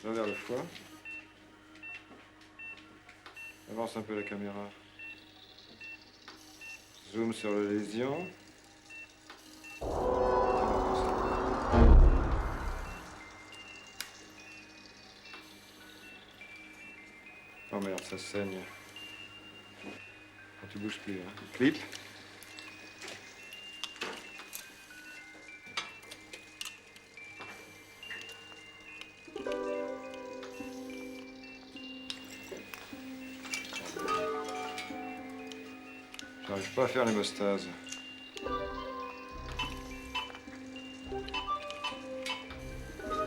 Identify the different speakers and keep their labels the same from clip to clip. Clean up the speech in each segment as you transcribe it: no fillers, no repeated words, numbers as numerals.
Speaker 1: Là vers le foie. Avance un peu la caméra. Zoom sur la lésion. Oh merde, ça saigne. Tu bouges plus, hein. Clip. J'arrive pas à faire l'hémostase.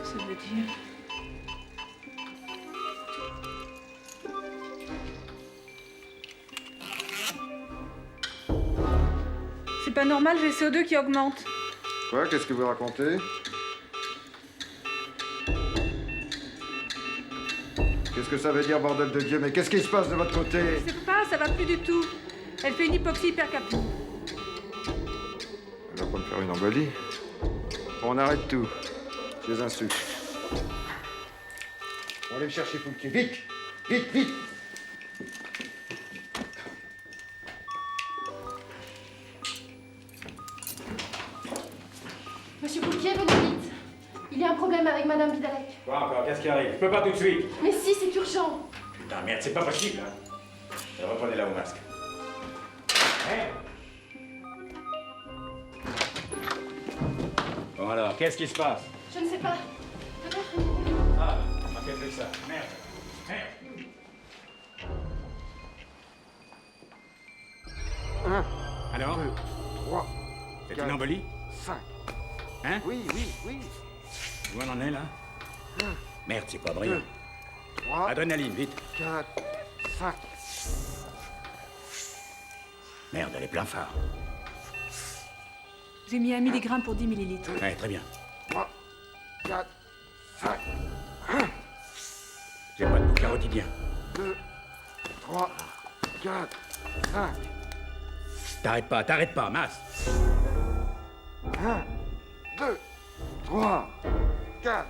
Speaker 2: Ça veut dire... C'est pas normal, j'ai le CO2 qui augmente.
Speaker 1: Quoi? Qu'est-ce que vous racontez? Qu'est-ce que ça veut dire, bordel de Dieu? Mais qu'est-ce qui se passe de votre côté?
Speaker 2: Je sais pas, ça va plus du tout. Elle fait une hypoxie hypercapnie.
Speaker 1: Elle va pas me faire une embolie. On arrête tout. Je les insulte. On va aller me chercher Foulquier. Vite! Vite, vite!
Speaker 3: Monsieur Foulquier, venez vite. Il y a un problème avec Madame Vidalec.
Speaker 4: Quoi encore? Qu'est-ce qui arrive? Je peux pas tout de suite.
Speaker 3: Mais si, c'est urgent.
Speaker 4: Putain, merde, c'est pas possible, hein. Reprenez-la au masque. Hein? Bon alors, qu'est-ce qui se passe?
Speaker 3: Je ne sais pas.
Speaker 4: Ah, on m'a fait ça. Merde. Merde.
Speaker 1: 1,
Speaker 4: Alors?
Speaker 1: 2, 3,
Speaker 4: C'est une embolie?
Speaker 1: 5.
Speaker 4: Hein?
Speaker 1: Oui, oui, oui.
Speaker 4: Où on en est là? Merde, c'est pas brillant.
Speaker 1: 3,
Speaker 4: Adrénaline, vite.
Speaker 1: 4, 5.
Speaker 4: Merde, elle est plein phare.
Speaker 2: J'ai mis 1 milligramme pour 10 millilitres.
Speaker 4: Ouais, très bien.
Speaker 1: 3, 4, 5.
Speaker 4: J'ai pas de bouquin quotidien.
Speaker 1: 2, 3, 4, 5.
Speaker 4: T'arrêtes pas, masse.
Speaker 1: 1, 2, 3, 4,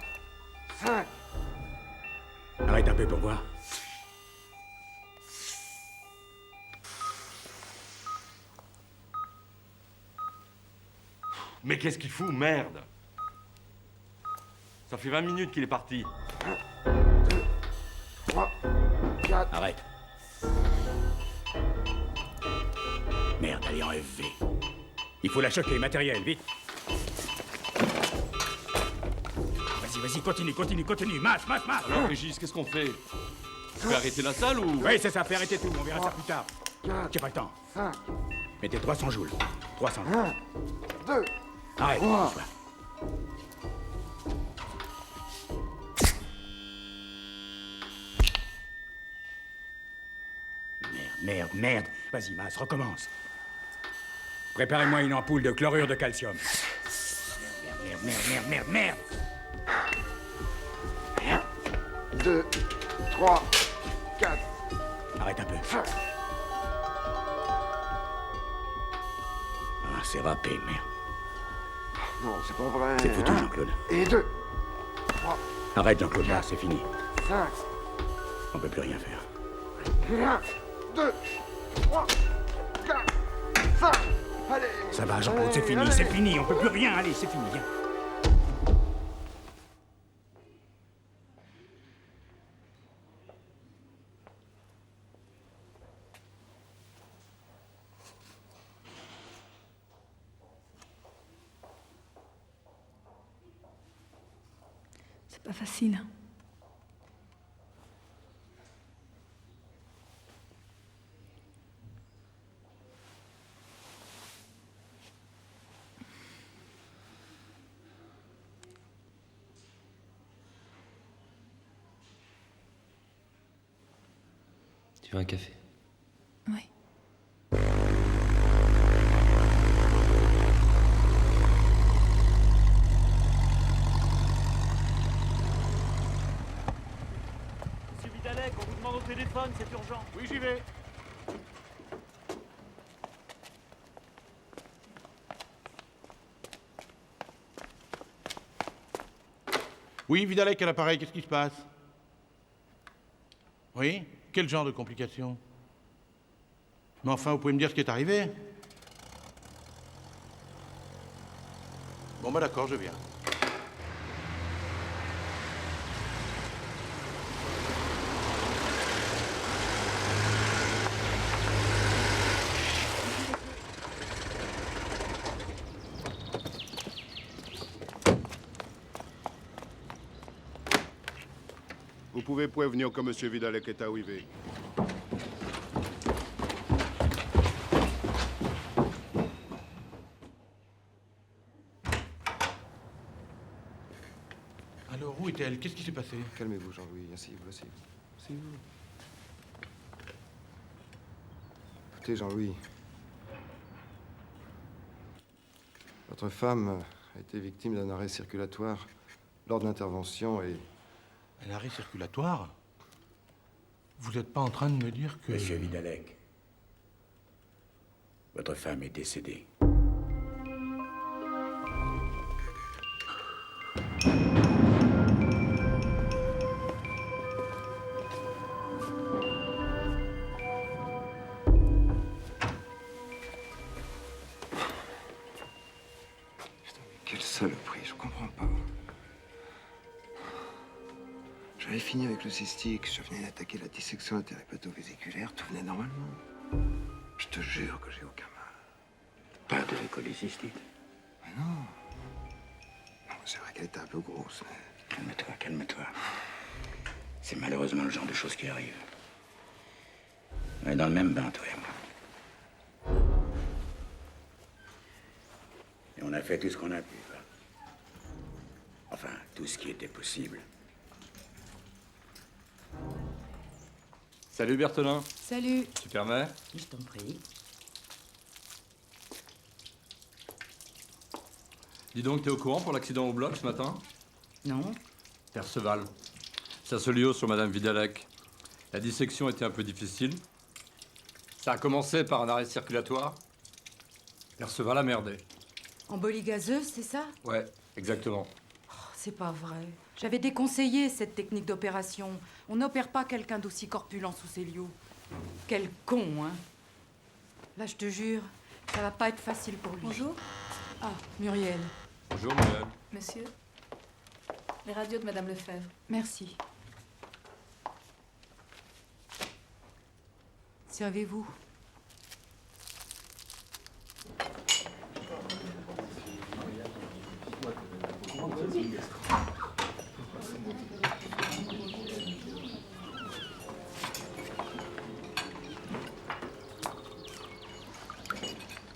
Speaker 1: 5.
Speaker 4: Arrête un peu pour voir.
Speaker 5: Mais qu'est-ce qu'il fout, merde? Ça fait 20 minutes qu'il est parti.
Speaker 1: 1, 2, 3, 4.
Speaker 4: Arrête. Merde, elle est en FV. Il faut la choquer, matériel, vite. Vas-y, continue, masse.
Speaker 5: Alors, Régis, qu'est-ce qu'on fait? Tu peux arrêter la salle ou...
Speaker 4: Oui, c'est ça, fais arrêter tout, on verra ça plus tard.
Speaker 1: 4,
Speaker 4: J'ai pas le temps.
Speaker 1: 5.
Speaker 4: Mettez 300 joules. 300 joules.
Speaker 1: 1, 2.
Speaker 4: Arrête,
Speaker 1: Trois.
Speaker 4: François. Merde. Vas-y, masse, recommence. Préparez-moi une ampoule de chlorure de calcium. Merde.
Speaker 1: 1, 2, 3, 4,
Speaker 4: Arrête un peu.
Speaker 1: 5.
Speaker 4: Ah, c'est râpé, merde.
Speaker 1: Non, c'est pas vrai.
Speaker 4: C'est foutu,
Speaker 1: 1
Speaker 4: Jean-Claude.
Speaker 1: et 2, 3,
Speaker 4: Arrête, Jean-Claude, là, c'est fini.
Speaker 1: 5.
Speaker 4: On peut plus rien faire.
Speaker 1: 1, 2, 3, 4, 5. Allez.
Speaker 4: Ça va, Jean-Claude, c'est fini,
Speaker 1: allez.
Speaker 4: on peut plus rien, allez, c'est fini, viens.
Speaker 2: C'est pas facile.
Speaker 6: Tu veux un café?
Speaker 2: Oui.
Speaker 7: Monsieur Vidalec, on vous demande au téléphone, c'est urgent.
Speaker 5: Oui, j'y vais. Oui, Vidalec à l'appareil, qu'est-ce qui se passe?
Speaker 8: Oui? Quel genre de complications? Mais enfin, vous pouvez me dire ce qui est arrivé? Bon, bah d'accord, je viens.
Speaker 9: Vous pouvez prévenir que M. Vidalek est arrivé.
Speaker 8: Alors, où est-elle? Qu'est-ce qui s'est passé?
Speaker 1: Calmez-vous, Jean-Louis. Asseyez-vous, asseyez-vous. Asseyez-vous. Écoutez, Jean-Louis. Votre femme a été victime d'un arrêt circulatoire lors de l'intervention et...
Speaker 8: Un arrêt circulatoire? Vous n'êtes pas en train de me dire que...
Speaker 4: Monsieur Vidalek, votre femme est décédée.
Speaker 1: Quelle saloperie, je comprends pas. J'avais fini avec le cystique, je venais d'attaquer la dissection intérhépato-vésiculaire, tout venait normalement. Je te jure que j'ai aucun mal.
Speaker 4: Pas de cholécystite.
Speaker 1: Mais non. Non, c'est vrai qu'elle était un peu grosse, mais...
Speaker 4: Calme-toi, calme-toi. C'est malheureusement le genre de choses qui arrivent. On est dans le même bain, toi et moi. Et on a fait tout ce qu'on a pu. Quoi. Enfin, tout ce qui était possible.
Speaker 5: Salut Berthelin.
Speaker 3: Salut.
Speaker 5: Tu permets?
Speaker 3: Je t'en prie.
Speaker 5: Dis donc, t'es au courant pour l'accident au bloc ce matin?
Speaker 3: Non.
Speaker 5: Perceval. Sasolio sur Madame Vidalek. La dissection était un peu difficile. Ça a commencé par un arrêt circulatoire. Perceval a merdé.
Speaker 10: Embolie gazeuse, c'est ça?
Speaker 5: Ouais, exactement.
Speaker 10: Oh, c'est pas vrai. J'avais déconseillé cette technique d'opération. On n'opère pas quelqu'un d'aussi corpulent sous Célio. Quel con, hein? Là, je te jure, ça va pas être facile pour lui.
Speaker 11: Bonjour.
Speaker 10: Ah, Muriel.
Speaker 5: Bonjour, Muriel.
Speaker 11: Monsieur. Les radios de Madame Lefebvre.
Speaker 10: Merci. Servez-vous.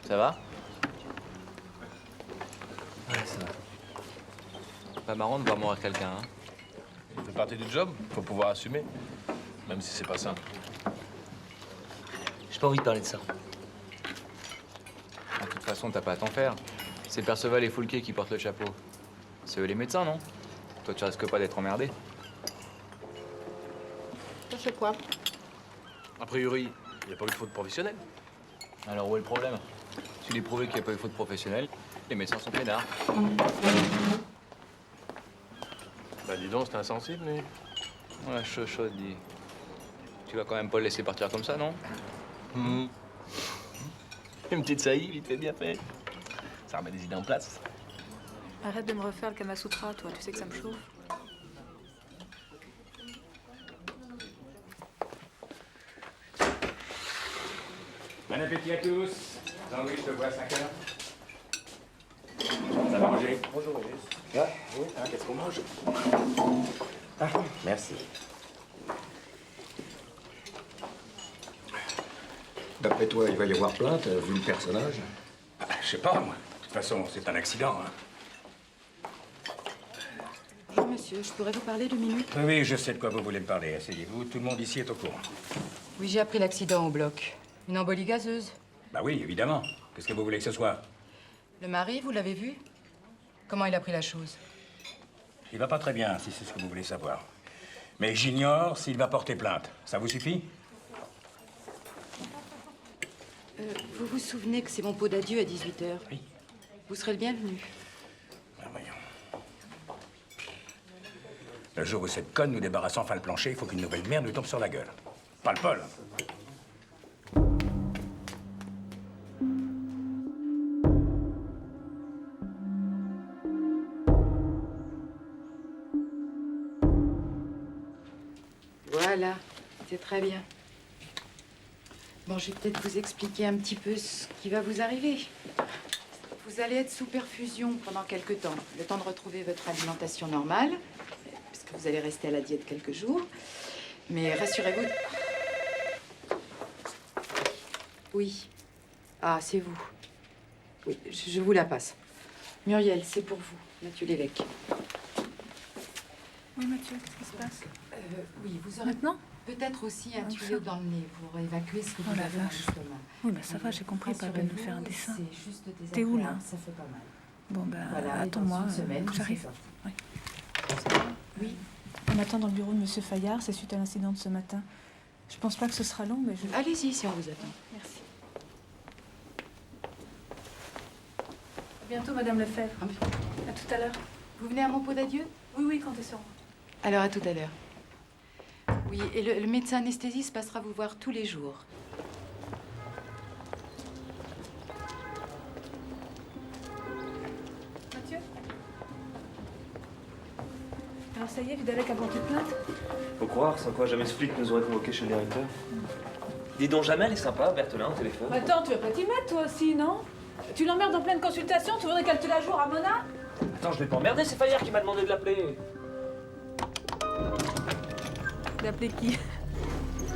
Speaker 6: Ça va? Ouais, ça va. Pas marrant de voir mourir quelqu'un, hein?
Speaker 12: Ça fait partie du job, faut pouvoir assumer. Même si c'est pas simple.
Speaker 6: J'ai pas envie de parler de ça. De toute façon, t'as pas à t'en faire. C'est Perceval et Foulquier qui portent le chapeau. C'est eux les médecins, non? Toi, tu risques pas d'être emmerdé.
Speaker 11: Ça fait quoi?
Speaker 12: A priori, il n'y a pas eu de faute professionnelle.
Speaker 6: Alors, où est le problème? Tu l'es prouvé qu'il n'y a pas eu faute professionnelle, les médecins sont peinards.
Speaker 12: Bah dis donc, c'est insensible, mais...
Speaker 6: Ouais, chaud, dis. Tu vas quand même pas le laisser partir comme ça, non?
Speaker 12: Une petite saillie, vite fait, bien fait. Ça remet des idées en place.
Speaker 11: Arrête de me refaire le Kama Sutra, toi. Tu sais que ça me chauffe.
Speaker 4: Bon appétit à tous. Jean-Louis, je te vois à 5 heures. Ça va manger?
Speaker 13: Bonjour, Régis. Ah, oui, hein, qu'est-ce qu'on mange? Ah, merci. D'après toi, il va y avoir plainte, vu le personnage?
Speaker 4: Ah, je sais pas, moi. De toute façon, c'est un accident, hein.
Speaker 10: Bonjour, monsieur. Je pourrais vous parler 2 minutes?
Speaker 4: Oui, oui, je sais de quoi vous voulez me parler. Asseyez-vous. Tout le monde ici est au courant.
Speaker 10: Oui, j'ai appris l'accident au bloc. Une embolie gazeuse.
Speaker 4: Bah oui, évidemment. Qu'est-ce que vous voulez que ce soit?
Speaker 10: Le mari, vous l'avez vu? Comment il a pris la chose?
Speaker 4: Il va pas très bien, si c'est ce que vous voulez savoir. Mais j'ignore s'il va porter plainte. Ça vous suffit?
Speaker 10: Vous vous souvenez que c'est mon pot d'adieu à 18h?
Speaker 4: Oui.
Speaker 10: Vous serez le bienvenu.
Speaker 4: Ah, voyons. Le jour où cette conne nous débarrasse enfin le plancher, il faut qu'une nouvelle merde nous tombe sur la gueule. Pas le Paul.
Speaker 10: Voilà, c'est très bien. Bon, je vais peut-être vous expliquer un petit peu ce qui va vous arriver. Vous allez être sous perfusion pendant quelque temps, le temps de retrouver votre alimentation normale, parce que vous allez rester à la diète quelques jours. Mais rassurez-vous... Oui. Ah, c'est vous. Oui, je vous la passe. Muriel, c'est pour vous, Mathieu Lévesque.
Speaker 11: Oui, Mathieu, qu'est-ce qui se passe?
Speaker 10: Oui, vous aurez
Speaker 11: maintenant
Speaker 10: peut-être aussi un tuyau dans le nez pour évacuer ce que vous
Speaker 11: la
Speaker 10: avez dans
Speaker 11: vache.
Speaker 10: l'estomac.
Speaker 11: Oui, bah ça va, j'ai compris, pas besoin de faire un dessin.
Speaker 10: C'est juste
Speaker 11: T'es où, là?
Speaker 10: ça fait pas mal.
Speaker 11: Bon, bah,
Speaker 10: Voilà, et
Speaker 11: attends-moi,
Speaker 10: dans une semaine,
Speaker 11: j'arrive.
Speaker 10: c'est
Speaker 11: Oui.
Speaker 10: Oui.
Speaker 11: On m'attend dans le bureau de Monsieur Fayard, c'est suite à l'incident de ce matin. Je pense pas que ce sera long, mais je...
Speaker 10: Allez-y si on vous attend.
Speaker 11: Merci. À bientôt, Madame Lefebvre. À tout à l'heure.
Speaker 10: Vous venez à mon pot d'adieu?
Speaker 11: Oui, oui, comptez sur moi.
Speaker 10: Alors, à tout à l'heure. Oui, et le médecin anesthésiste passera vous voir tous les jours.
Speaker 11: Mathieu? Alors ça y est, Vidalec a porté plainte?
Speaker 12: Faut croire, sans quoi jamais ce flic nous aurait convoqué chez le directeur. Dis donc, jamais elle est sympa, Berthelin, au téléphone.
Speaker 11: Attends, tu vas pas t'y mettre, toi aussi, non? Tu l'emmerdes en pleine consultation, tu voudrais qu'elle te la joue à Mona?
Speaker 12: Attends, je vais pas emmerder, c'est Fayard qui m'a demandé de l'appeler.
Speaker 11: D'appeler qui?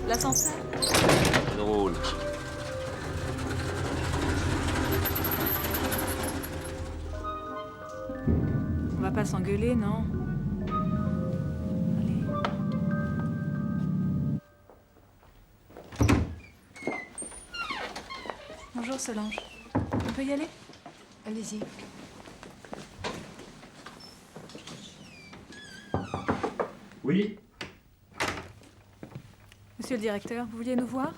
Speaker 11: L'ascenseur?
Speaker 12: C'est drôle.
Speaker 11: On va pas s'engueuler, non? Allez. Bonjour Solange. On peut y aller?
Speaker 10: Allez-y.
Speaker 4: Oui.
Speaker 11: Monsieur le directeur, vous vouliez nous voir?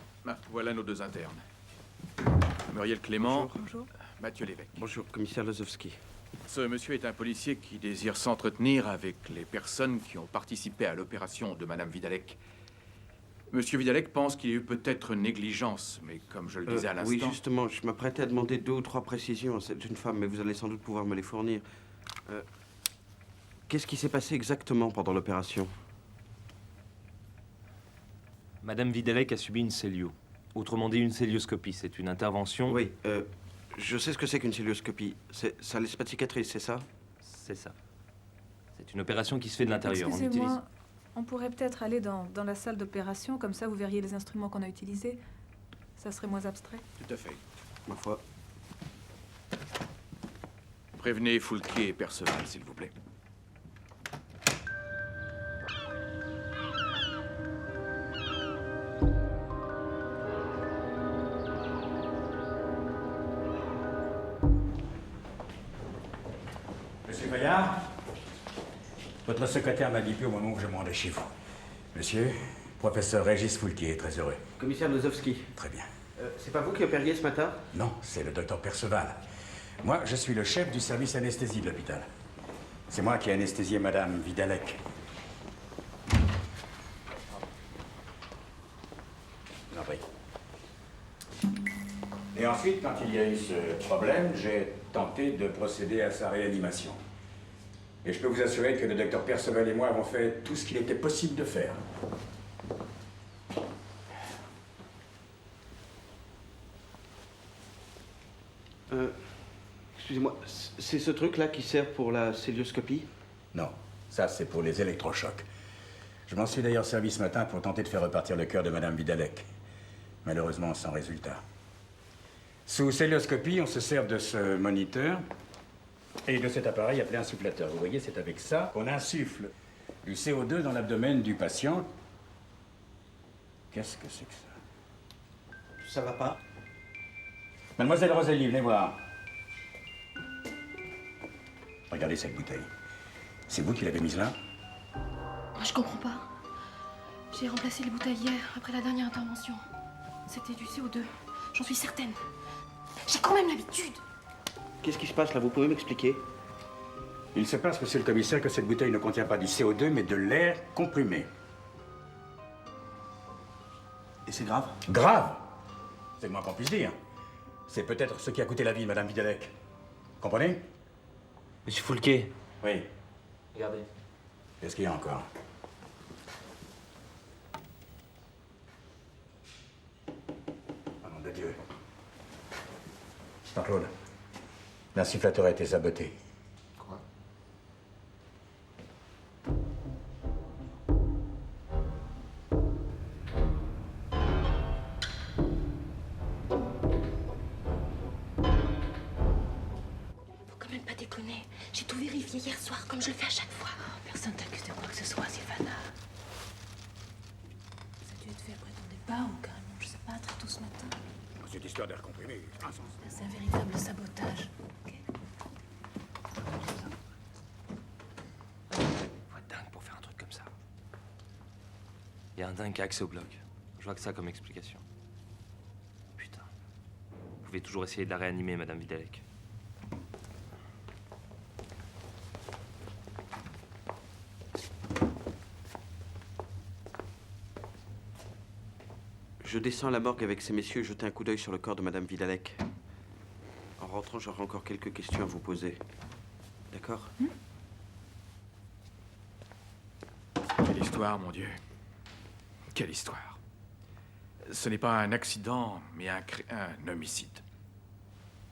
Speaker 14: Voilà nos deux internes. Muriel Clément,
Speaker 11: Bonjour.
Speaker 14: Mathieu Lévesque.
Speaker 13: Bonjour, commissaire Lazowski.
Speaker 14: Ce monsieur est un policier qui désire s'entretenir avec les personnes qui ont participé à l'opération de Madame Vidalec. Monsieur Vidalec pense qu'il y a eu peut-être négligence, mais comme je le disais à l'instant...
Speaker 13: Oui, justement, je m'apprêtais à demander 2 ou 3 précisions à cette jeune femme, mais vous allez sans doute pouvoir me les fournir. Qu'est-ce qui s'est passé exactement pendant l'opération?
Speaker 15: Madame Vidalec a subi une cellio. Autrement dit, une célioscopie. C'est une intervention...
Speaker 13: Oui, je sais ce que c'est qu'une célioscopie. Ça laisse pas de cicatrice, c'est ça?
Speaker 15: C'est ça. C'est une opération qui se fait de l'intérieur. On
Speaker 11: Excusez-moi,
Speaker 15: utilise...
Speaker 11: on pourrait peut-être aller dans la salle d'opération, comme ça vous verriez les instruments qu'on a utilisés. Ça serait moins abstrait.
Speaker 14: Tout à fait.
Speaker 13: Ma foi.
Speaker 14: Prévenez Foulquier et Perceval, s'il vous plaît.
Speaker 4: Monsieur Fayard, votre secrétaire m'a bipé au moment où je me rendais chez vous. Monsieur, professeur Régis Foulquier, très heureux.
Speaker 13: Commissaire Lazowski.
Speaker 4: Très bien.
Speaker 13: C'est pas vous qui opériez ce matin?
Speaker 4: Non, c'est le docteur Perceval. Moi, je suis le chef du service anesthésie de l'hôpital. C'est moi qui ai anesthésié Madame Vidalec. Je vous en prie. Et ensuite, quand il y a eu ce problème, j'ai tenté de procéder à sa réanimation. Et je peux vous assurer que le docteur Perceval et moi avons fait tout ce qu'il était possible de faire.
Speaker 13: Excusez-moi, c'est ce truc-là qui sert pour la célioscopie?
Speaker 4: Non, ça c'est pour les électrochocs. Je m'en suis d'ailleurs servi ce matin pour tenter de faire repartir le cœur de Madame Vidalec. Malheureusement sans résultat. Sous célioscopie, on se sert de ce moniteur et de cet appareil appelé insufflateur. Vous voyez, c'est avec ça qu'on insuffle du CO2 dans l'abdomen du patient. Qu'est-ce que c'est que ça?
Speaker 13: Ça va pas?
Speaker 4: Mademoiselle Rosalie, venez voir. Regardez cette bouteille. C'est vous qui l'avez mise là?
Speaker 3: Je comprends pas. J'ai remplacé les bouteilles hier, après la dernière intervention. C'était du CO2, j'en suis certaine. J'ai quand même l'habitude.
Speaker 13: Qu'est-ce qui se passe là? Vous pouvez m'expliquer?
Speaker 4: Il se passe, monsieur le commissaire, que cette bouteille ne contient pas du CO2, mais de l'air comprimé.
Speaker 12: Et c'est grave?
Speaker 4: Grave? C'est le moins qu'on puisse dire. C'est peut-être ce qui a coûté la vie de Madame Vidalec. Comprenez?
Speaker 15: Monsieur Foulquet.
Speaker 4: Oui.
Speaker 15: Regardez.
Speaker 4: Qu'est-ce qu'il y a encore? Oh nom de Dieu. Jean-Claude, l'insufflateur a été saboté.
Speaker 1: Quoi?
Speaker 3: Faut quand même pas déconner. J'ai tout vérifié hier soir, comme je le fais à chaque fois. Personne t'accuse de quoi que ce soit, Sylvana. Ça a dû être fait après ton départ ou carrément, je sais pas, très tôt ce matin.
Speaker 4: Cette histoire d'air comprimé, c'est un sens.
Speaker 3: C'est un véritable sabotage. Ok.
Speaker 15: Faut être dingue pour faire un truc comme ça. Il y a un dingue qui a accès au bloc. Je vois que ça comme explication. Putain. Vous pouvez toujours essayer de la réanimer, Madame Vidalec.
Speaker 16: Je descends à la morgue avec ces messieurs et jeter un coup d'œil sur le corps de Madame Vidalec. En rentrant, j'aurai encore quelques questions à vous poser. D'accord?
Speaker 14: Quelle histoire, mon Dieu. Quelle histoire. Ce n'est pas un accident, mais un homicide.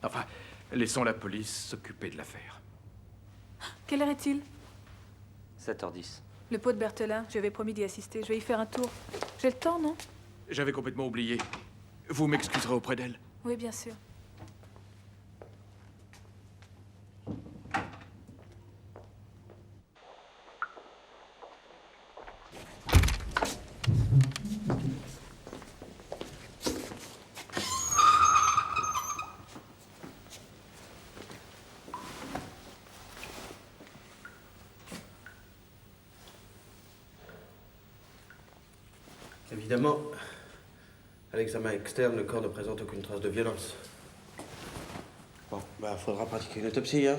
Speaker 14: Enfin, laissons la police s'occuper de l'affaire.
Speaker 11: Quelle heure est-il?
Speaker 15: 7h10.
Speaker 11: Le pot de Berthelin, j'avais promis d'y assister. Je vais y faire un tour. J'ai le temps, non?
Speaker 14: J'avais complètement oublié. Vous m'excuserez auprès d'elle?
Speaker 11: Oui, bien sûr.
Speaker 16: Évidemment, à l'examen externe, le corps ne présente aucune trace de violence. Bon, bah, faudra pratiquer une autopsie, hein?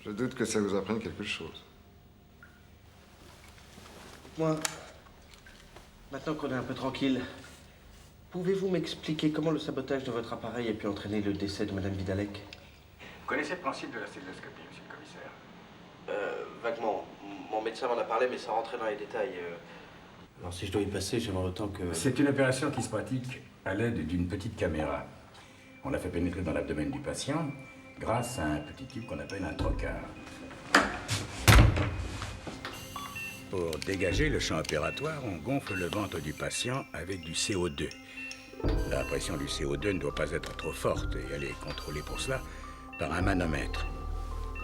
Speaker 1: Je doute que ça vous apprenne quelque chose.
Speaker 16: Moi, maintenant qu'on est un peu tranquille, pouvez-vous m'expliquer comment le sabotage de votre appareil a pu entraîner le décès de Madame Vidalec?
Speaker 4: Vous connaissez le principe de la celluloscopie, monsieur le commissaire?
Speaker 16: Vaguement. Mon médecin m'en a parlé, mais sans rentrer dans les détails. Alors, si je dois y passer, j'aimerais autant que...
Speaker 4: C'est une opération qui se pratique à l'aide d'une petite caméra. On la fait pénétrer dans l'abdomen du patient grâce à un petit tube qu'on appelle un trocar. Pour dégager le champ opératoire, on gonfle le ventre du patient avec du CO2. La pression du CO2 ne doit pas être trop forte et elle est contrôlée pour cela par un manomètre.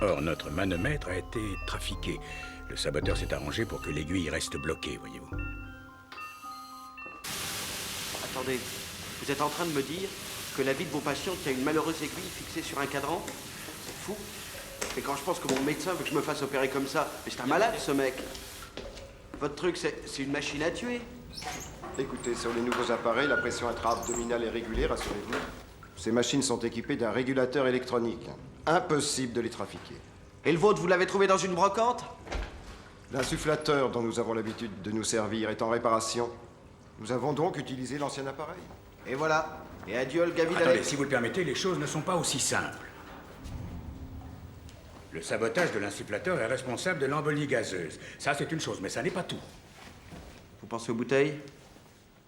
Speaker 4: Or, notre manomètre a été trafiqué. Le saboteur s'est arrangé pour que l'aiguille reste bloquée, voyez-vous.
Speaker 16: Attendez, vous êtes en train de me dire que la vie de vos patients tient une malheureuse aiguille fixée sur un cadran? C'est fou. Et quand je pense que mon médecin veut que je me fasse opérer comme ça, mais c'est un malade, ce mec. Votre truc, c'est une machine à tuer.
Speaker 1: Écoutez, sur les nouveaux appareils, la pression intra-abdominale est régulée, rassurez-vous. Ces machines sont équipées d'un régulateur électronique. Impossible de les trafiquer.
Speaker 16: Et le vôtre, vous l'avez trouvé dans une brocante?
Speaker 1: L'insufflateur dont nous avons l'habitude de nous servir est en réparation. Nous avons donc utilisé l'ancien appareil.
Speaker 16: Et voilà. Et adieu, le Vidalec.
Speaker 4: Attendez, si vous le permettez, les choses ne sont pas aussi simples. Le sabotage de l'insufflateur est responsable de l'embolie gazeuse. Ça, c'est une chose, mais ça n'est pas tout.
Speaker 16: Vous pensez aux bouteilles?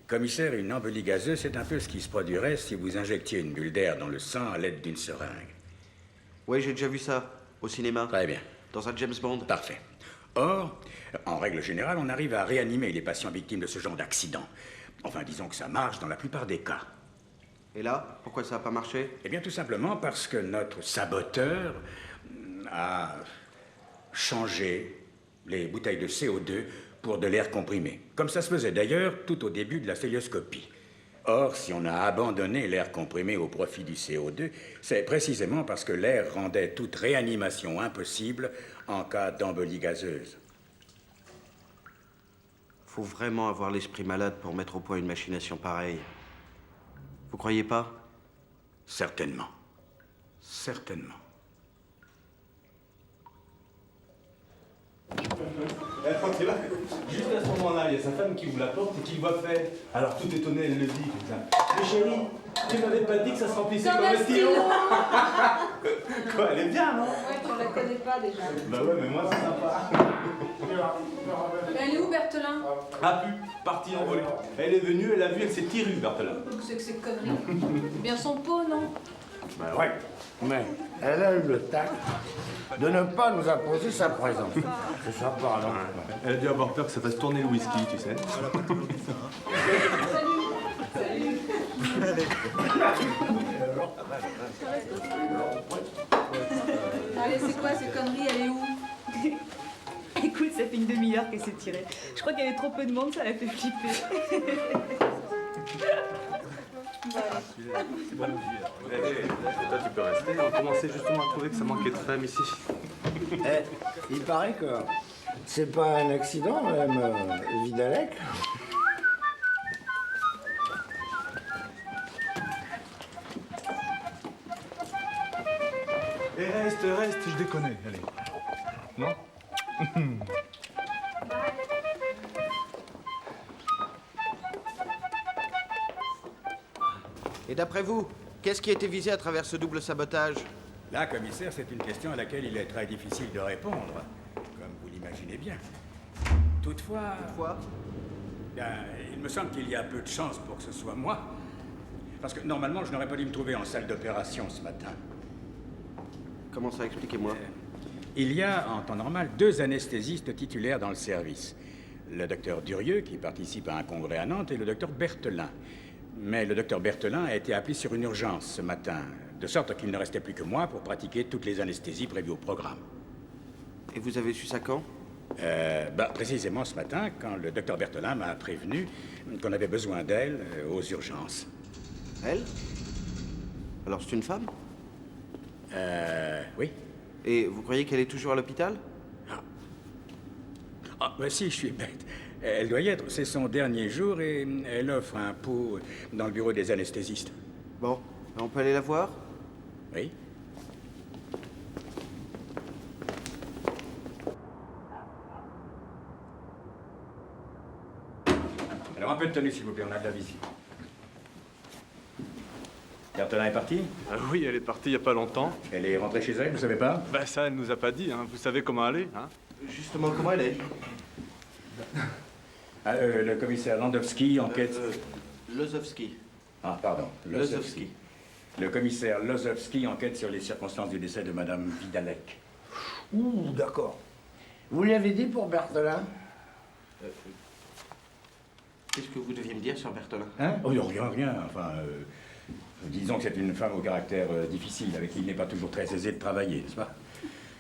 Speaker 4: Commissaire, une embolie gazeuse, c'est un peu ce qui se produirait si vous injectiez une bulle d'air dans le sang à l'aide d'une seringue.
Speaker 16: Oui, j'ai déjà vu ça, au cinéma.
Speaker 4: Très bien.
Speaker 16: Dans un James Bond.
Speaker 4: Parfait. Or, en règle générale, on arrive à réanimer les patients victimes de ce genre d'accident. Enfin, disons que ça marche dans la plupart des cas.
Speaker 16: Et là, pourquoi ça n'a pas marché?
Speaker 4: Eh bien, tout simplement parce que notre saboteur a changé les bouteilles de CO2 pour de l'air comprimé. Comme ça se faisait d'ailleurs tout au début de la celluloscopie. Or, si on a abandonné l'air comprimé au profit du CO2, c'est précisément parce que l'air rendait toute réanimation impossible en cas d'embolie gazeuse.
Speaker 16: Faut vraiment avoir l'esprit malade pour mettre au point une machination pareille. Vous croyez pas?
Speaker 4: Certainement. Certainement. Alors, tu vois, juste à ce moment-là, il y a sa femme qui ouvre la porte et qui le voit faire. Alors, tout étonné, elle le dit, putain. Mais chérie, tu m'avais pas dit que ça se remplissait comme un stylo. Quoi, elle est bien, non?
Speaker 11: Ouais, tu la connais pas déjà.
Speaker 4: Bah ouais, mais moi, c'est sympa.
Speaker 11: Elle est où, Berthelin?
Speaker 4: Ah, plus, partie envolée. Elle est venue, elle a vu, elle s'est tirée, Berthelin.
Speaker 11: C'est que c'est connerie. C'est bien son pot, non?
Speaker 13: Ben ouais, mais elle a eu le tact de ne pas nous imposer sa présence. C'est sympa, non?
Speaker 8: Elle a dû avoir peur que ça fasse tourner le whisky, tu sais.
Speaker 11: Allez, c'est quoi ces conneries? Elle est où?
Speaker 2: Écoute, ça fait une demi-heure qu'elle s'est tirée. Je crois qu'il y avait trop peu de monde, ça l'a fait flipper.
Speaker 12: Toi, tu peux rester. On commençait justement à trouver que ça manquait de femmes ici.
Speaker 13: Eh, il paraît que c'est pas un accident, Madame Vidalec.
Speaker 8: Et reste, je déconne, allez. Non?
Speaker 16: Et d'après vous, qu'est-ce qui a été visé à travers ce double sabotage?
Speaker 4: Là, commissaire, c'est une question à laquelle il est très difficile de répondre, comme vous l'imaginez bien. Toutefois... Ben, il me semble qu'il y a peu de chances pour que ce soit moi. Parce que normalement, je n'aurais pas dû me trouver en salle d'opération ce matin.
Speaker 16: Comment ça, expliquez-moi?
Speaker 4: Il y a, en temps normal, 2 anesthésistes titulaires dans le service. Le docteur Durieux, qui participe à un congrès à Nantes, et le docteur Berthelin. Mais le docteur Berthelin a été appelé sur une urgence ce matin, de sorte qu'il ne restait plus que moi pour pratiquer toutes les anesthésies prévues au programme.
Speaker 16: Et vous avez su ça quand?
Speaker 4: Précisément ce matin, quand le docteur Berthelin m'a prévenu qu'on avait besoin d'elle aux urgences.
Speaker 16: Elle? Alors c'est une femme?
Speaker 4: Oui.
Speaker 16: Et vous croyez qu'elle est toujours à l'hôpital?
Speaker 4: Ah, bah si, je suis bête. Elle doit y être. C'est son dernier jour et elle offre un pot dans le bureau des anesthésistes.
Speaker 16: Bon, on peut aller la voir?
Speaker 4: Oui. Alors, un peu de tenue, s'il vous plaît, on a de la visite. Berthelin est partie?
Speaker 12: Oui, elle est partie il n'y a pas longtemps.
Speaker 4: Elle est rentrée chez elle, vous savez pas?
Speaker 12: Bah ça, elle nous a pas dit, hein. Vous savez comment elle est, hein?
Speaker 16: Justement, comment elle est?
Speaker 4: Le commissaire Landowski enquête...
Speaker 16: Lozowski.
Speaker 4: Ah, pardon.
Speaker 16: Lozowski.
Speaker 4: Le commissaire Lozowski enquête sur les circonstances du décès de Madame Vidalec.
Speaker 13: Ouh, d'accord. Vous lui avez dit pour Berthelin?
Speaker 16: Qu'est-ce que vous deviez me dire sur Berthelin?
Speaker 4: Hein? Oh, rien. Enfin, disons que c'est une femme au caractère difficile, avec qui il n'est pas toujours très aisé de travailler, n'est-ce pas?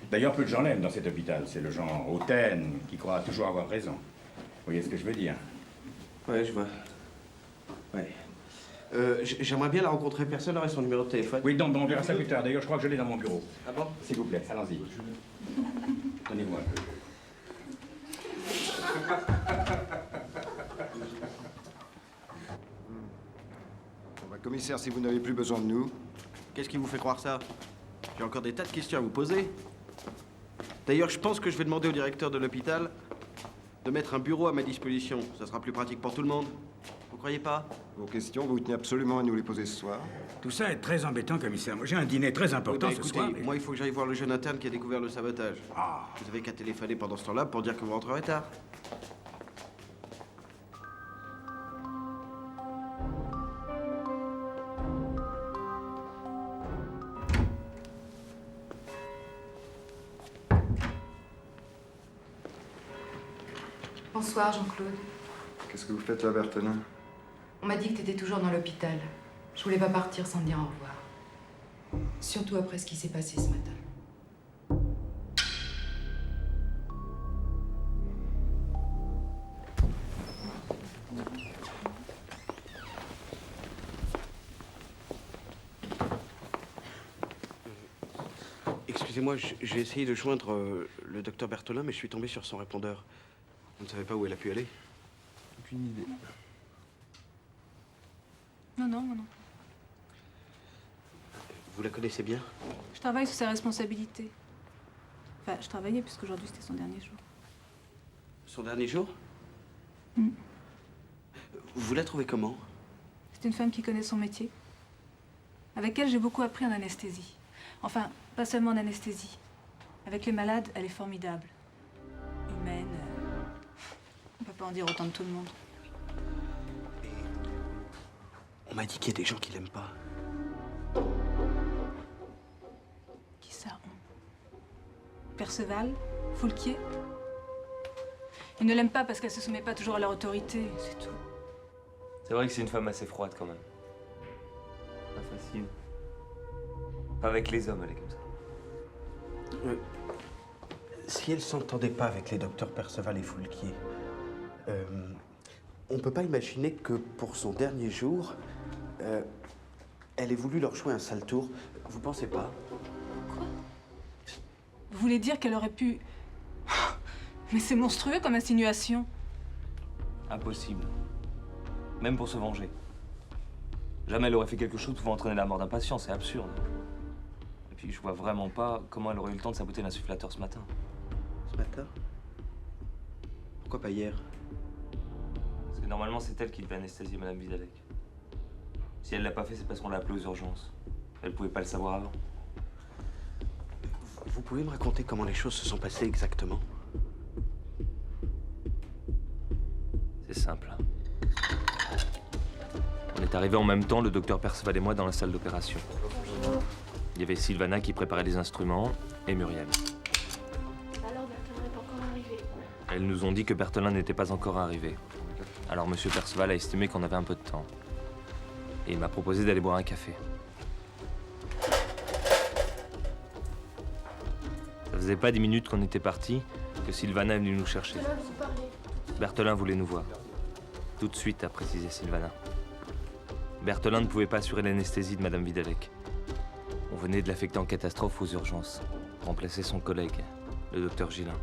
Speaker 4: D'ailleurs, peu de gens l'aiment dans cet hôpital. C'est le genre hautaine qui croit toujours avoir raison. Vous voyez ce que je veux dire?
Speaker 16: Ouais, je vois. Ouais. J'aimerais bien la rencontrer. Personne n'aurait son numéro de téléphone?
Speaker 4: Oui, donc on verra ça plus tard. D'ailleurs, je crois que je l'ai dans mon bureau.
Speaker 16: Ah bon?
Speaker 4: S'il vous plaît, allons-y. Donnez-moi un peu.
Speaker 1: Commissaire, si vous n'avez plus besoin de nous...
Speaker 16: Qu'est-ce qui vous fait croire ça? J'ai encore des tas de questions à vous poser. D'ailleurs, je pense que je vais demander au directeur de l'hôpital de mettre un bureau à ma disposition. Ça sera plus pratique pour tout le monde. Vous croyez pas?
Speaker 1: Vos questions, vous tenez absolument à nous les poser ce soir?
Speaker 4: Tout ça est très embêtant, commissaire. Moi, j'ai un dîner très important
Speaker 16: Oui, bah,
Speaker 4: ce
Speaker 16: écoutez,
Speaker 4: soir. Mais...
Speaker 16: moi, il faut que j'aille voir le jeune interne qui a découvert le sabotage.
Speaker 4: Ah.
Speaker 16: Vous avez qu'à téléphoner pendant ce temps-là pour dire que vous rentrerez tard.
Speaker 3: Bonsoir, Jean-Claude.
Speaker 1: Qu'est-ce que vous faites là, Berthelin?
Speaker 3: On m'a dit que t'étais toujours dans l'hôpital. Je voulais pas partir sans te dire au revoir. Surtout après ce qui s'est passé ce matin.
Speaker 16: Excusez-moi, j'ai essayé de joindre le docteur Berthelin, mais je suis tombé sur son répondeur. Vous ne savez pas où elle a pu aller?
Speaker 8: Aucune idée.
Speaker 11: Non, non, moi non.
Speaker 16: Vous la connaissez bien?
Speaker 11: Je travaille sous sa responsabilité. Enfin, je travaillais puisqu'aujourd'hui c'était son dernier jour.
Speaker 16: Son dernier jour?
Speaker 11: Mm.
Speaker 16: Vous la trouvez comment?
Speaker 11: C'est une femme qui connaît son métier. Avec elle, j'ai beaucoup appris en anesthésie. Enfin, pas seulement en anesthésie. Avec les malades, elle est formidable. Humaine. On peut pas en dire autant de tout le monde.
Speaker 16: On m'a dit qu'il y a des gens qui l'aiment pas.
Speaker 11: Qui ça, on? Perceval? Foulquier? Ils ne l'aiment pas parce qu'elle se soumet pas toujours à leur autorité, c'est tout.
Speaker 15: C'est vrai que c'est une femme assez froide quand même. Pas facile. Pas avec les hommes, elle est comme ça.
Speaker 16: Si elle s'entendait pas avec les docteurs Perceval et Foulquier, on peut pas imaginer que pour son dernier jour, elle ait voulu leur jouer un sale tour. Vous pensez pas?
Speaker 11: Vous voulez dire qu'elle aurait pu... Mais c'est monstrueux comme insinuation.
Speaker 15: Impossible. Même pour se venger. Jamais elle aurait fait quelque chose pouvant entraîner la mort d'un patient, c'est absurde. Et puis je vois vraiment pas comment elle aurait eu le temps de saboter l'insufflateur ce matin.
Speaker 16: Ce matin? Pourquoi pas hier?
Speaker 15: Parce que normalement c'est elle qui devait anesthésier Madame Vidalec. Si elle l'a pas fait, c'est parce qu'on l'a appelée aux urgences. Elle pouvait pas le savoir avant.
Speaker 16: Vous pouvez me raconter comment les choses se sont passées exactement?
Speaker 15: C'est simple. On est arrivés en même temps, le docteur Perceval et moi, dans la salle d'opération. Il y avait Sylvana qui préparait les instruments et Muriel.
Speaker 3: Alors Berthelin est encore arrivé.
Speaker 15: Elles nous ont dit que Berthelin n'était pas encore arrivé. Alors Monsieur Perceval a estimé qu'on avait un peu de temps. Et il m'a proposé d'aller boire un café. Ça faisait pas 10 minutes qu'on était partis que Sylvana est venue nous chercher.
Speaker 3: Berthelin vous parlait.
Speaker 15: Berthelin voulait nous voir. Tout de suite, a précisé Sylvana. Berthelin ne pouvait pas assurer l'anesthésie de Madame Vidalec. On venait de l'affecter en catastrophe aux urgences, remplacer son collègue, le docteur Gillin.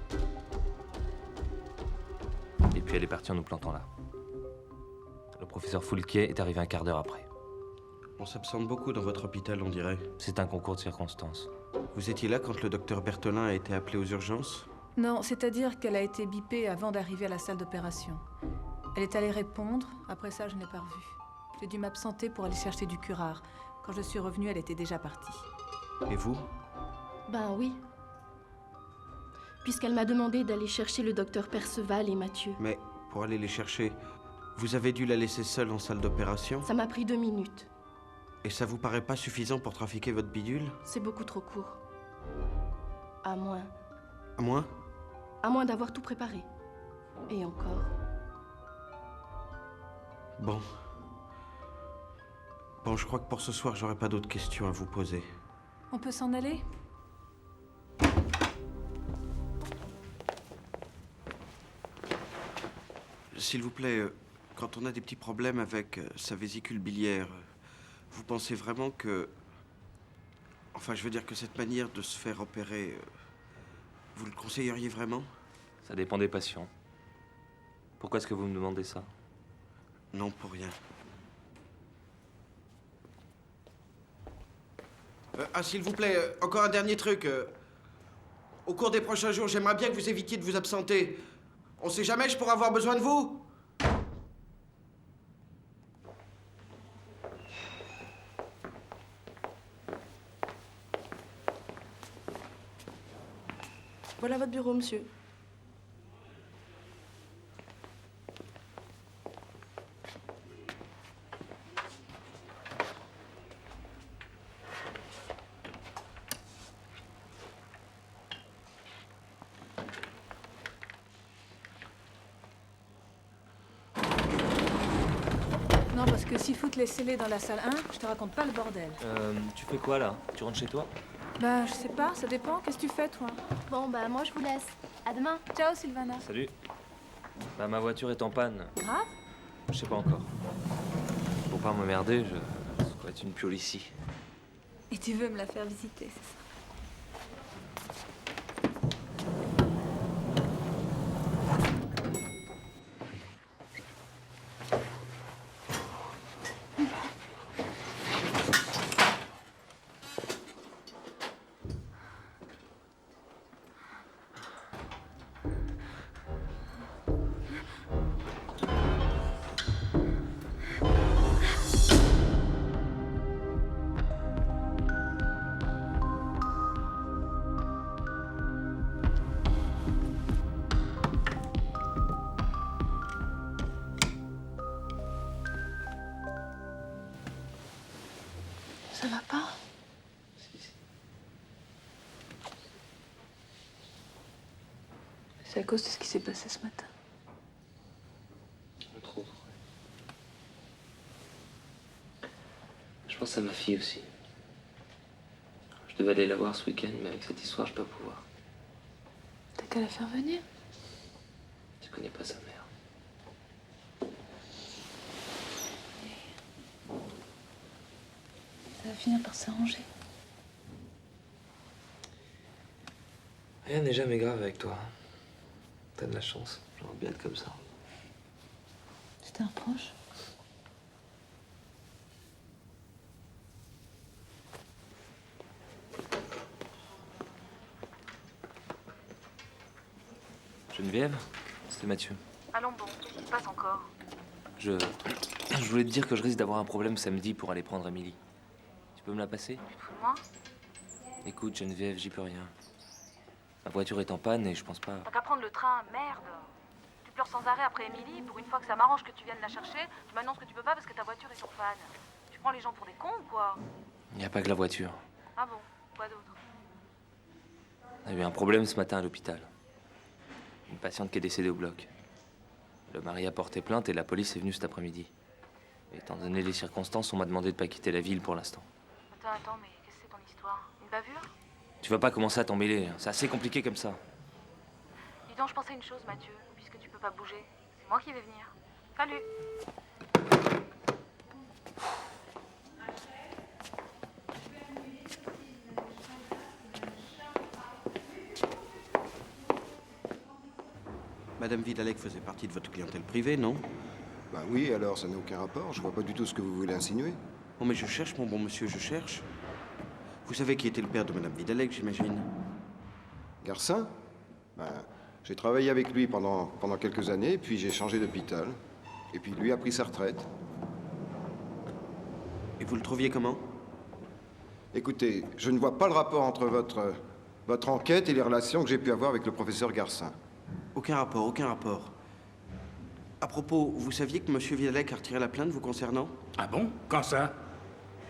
Speaker 15: Et puis elle est partie en nous plantant là. Le professeur Foulquier est arrivé un quart d'heure après.
Speaker 16: On s'absente beaucoup dans votre hôpital, on dirait.
Speaker 15: C'est un concours de circonstances.
Speaker 16: Vous étiez là quand le docteur Berthelin a été appelé aux urgences?
Speaker 11: Non, c'est-à-dire qu'elle a été bipée avant d'arriver à la salle d'opération. Elle est allée répondre, après ça, je n'ai pas revu. J'ai dû m'absenter pour aller chercher du curare. Quand je suis revenue, elle était déjà partie.
Speaker 16: Et vous?
Speaker 3: Ben oui. Puisqu'elle m'a demandé d'aller chercher le docteur Perceval et Mathieu.
Speaker 16: Mais pour aller les chercher, vous avez dû la laisser seule en salle d'opération?
Speaker 3: Ça m'a pris 2 minutes.
Speaker 16: Et ça vous paraît pas suffisant pour trafiquer votre bidule?
Speaker 3: C'est beaucoup trop court. À moins.
Speaker 16: À moins?
Speaker 3: À moins d'avoir tout préparé. Et encore.
Speaker 16: Bon. Bon, je crois que pour ce soir, j'aurai pas d'autres questions à vous poser.
Speaker 11: On peut s'en aller?
Speaker 16: S'il vous plaît, quand on a des petits problèmes avec sa vésicule biliaire, vous pensez vraiment que... Enfin, je veux dire que cette manière de se faire opérer, vous le conseilleriez vraiment?
Speaker 15: Ça dépend des patients. Pourquoi est-ce que vous me demandez ça?
Speaker 16: Non, pour rien. S'il vous plaît, encore un dernier truc. Au cours des prochains jours, j'aimerais bien que vous évitiez de vous absenter. On sait jamais, je pourrais avoir besoin de vous.
Speaker 3: Voilà votre bureau, monsieur.
Speaker 11: Non, parce que s'il faut te laisser les dans la salle 1, je te raconte pas le bordel.
Speaker 15: Tu fais quoi là? Tu rentres chez toi?
Speaker 11: Bah, je sais pas, ça dépend. Qu'est-ce que tu fais, toi?
Speaker 3: Bon, bah, moi, je vous laisse. À demain.
Speaker 11: Ciao, Sylvana.
Speaker 15: Salut. Bah ma voiture est en panne.
Speaker 11: Grave?
Speaker 15: Je sais pas encore. Pour pas m'emmerder, je squatte une piole ici.
Speaker 11: Et tu veux me la faire visiter, c'est ça?
Speaker 3: Ça va pas? C'est à cause de ce qui s'est passé ce matin.
Speaker 15: Trop. Je pense à ma fille aussi. Je devais aller la voir ce week-end, mais avec cette histoire, je peux pas pouvoir.
Speaker 3: T'as qu'à la faire venir.
Speaker 15: Tu connais pas sa mère.
Speaker 3: Ça va finir par s'arranger.
Speaker 15: Rien n'est jamais grave avec toi. T'as de la chance. J'aimerais bien être comme ça.
Speaker 3: C'était un proche.
Speaker 15: Geneviève, c'était Mathieu.
Speaker 17: Allons bon, qu'est-ce qui se passe encore?
Speaker 15: Je voulais te dire que je risque d'avoir un problème samedi pour aller prendre Émilie. Tu peux me la passer?
Speaker 17: Tu te fous de moi?
Speaker 15: Écoute, Geneviève, j'y peux rien. Ma voiture est en panne et je pense pas...
Speaker 17: T'as qu'à prendre le train, merde. Tu pleures sans arrêt après Émilie. Pour une fois que ça m'arrange que tu viennes la chercher, tu m'annonces que tu peux pas parce que ta voiture est en panne. Tu prends les gens pour des cons ou quoi?
Speaker 15: Il n'y a pas que la voiture.
Speaker 17: Ah bon? Quoi d'autre?
Speaker 15: On a eu un problème ce matin à l'hôpital. Une patiente qui est décédée au bloc. Le mari a porté plainte et la police est venue cet après-midi. Étant donné les circonstances, on m'a demandé de pas quitter la ville pour l'instant.
Speaker 17: Attends, mais qu'est-ce que c'est ton histoire? Une bavure?
Speaker 15: Tu vas pas commencer à t'emmêler, c'est assez compliqué comme ça.
Speaker 17: Dis donc, je pensais une chose, Mathieu, puisque tu peux pas bouger. C'est moi qui vais venir. Salut!
Speaker 16: Madame Vidalec faisait partie de votre clientèle privée, non?
Speaker 1: Bah oui, alors ça n'a aucun rapport. Je vois pas du tout ce que vous voulez insinuer.
Speaker 16: Oh, mais je cherche, mon bon monsieur, je cherche. Vous savez qui était le père de Madame Vidalec, j'imagine?
Speaker 1: Garcin? Ben, j'ai travaillé avec lui pendant quelques années, puis j'ai changé d'hôpital. Et puis lui a pris sa retraite.
Speaker 16: Et vous le trouviez comment?
Speaker 1: Écoutez, je ne vois pas le rapport entre votre enquête et les relations que j'ai pu avoir avec le professeur Garcin.
Speaker 16: Aucun rapport, aucun rapport. À propos, vous saviez que monsieur Vidalec a retiré la plainte vous concernant?
Speaker 4: Ah bon? Quand ça?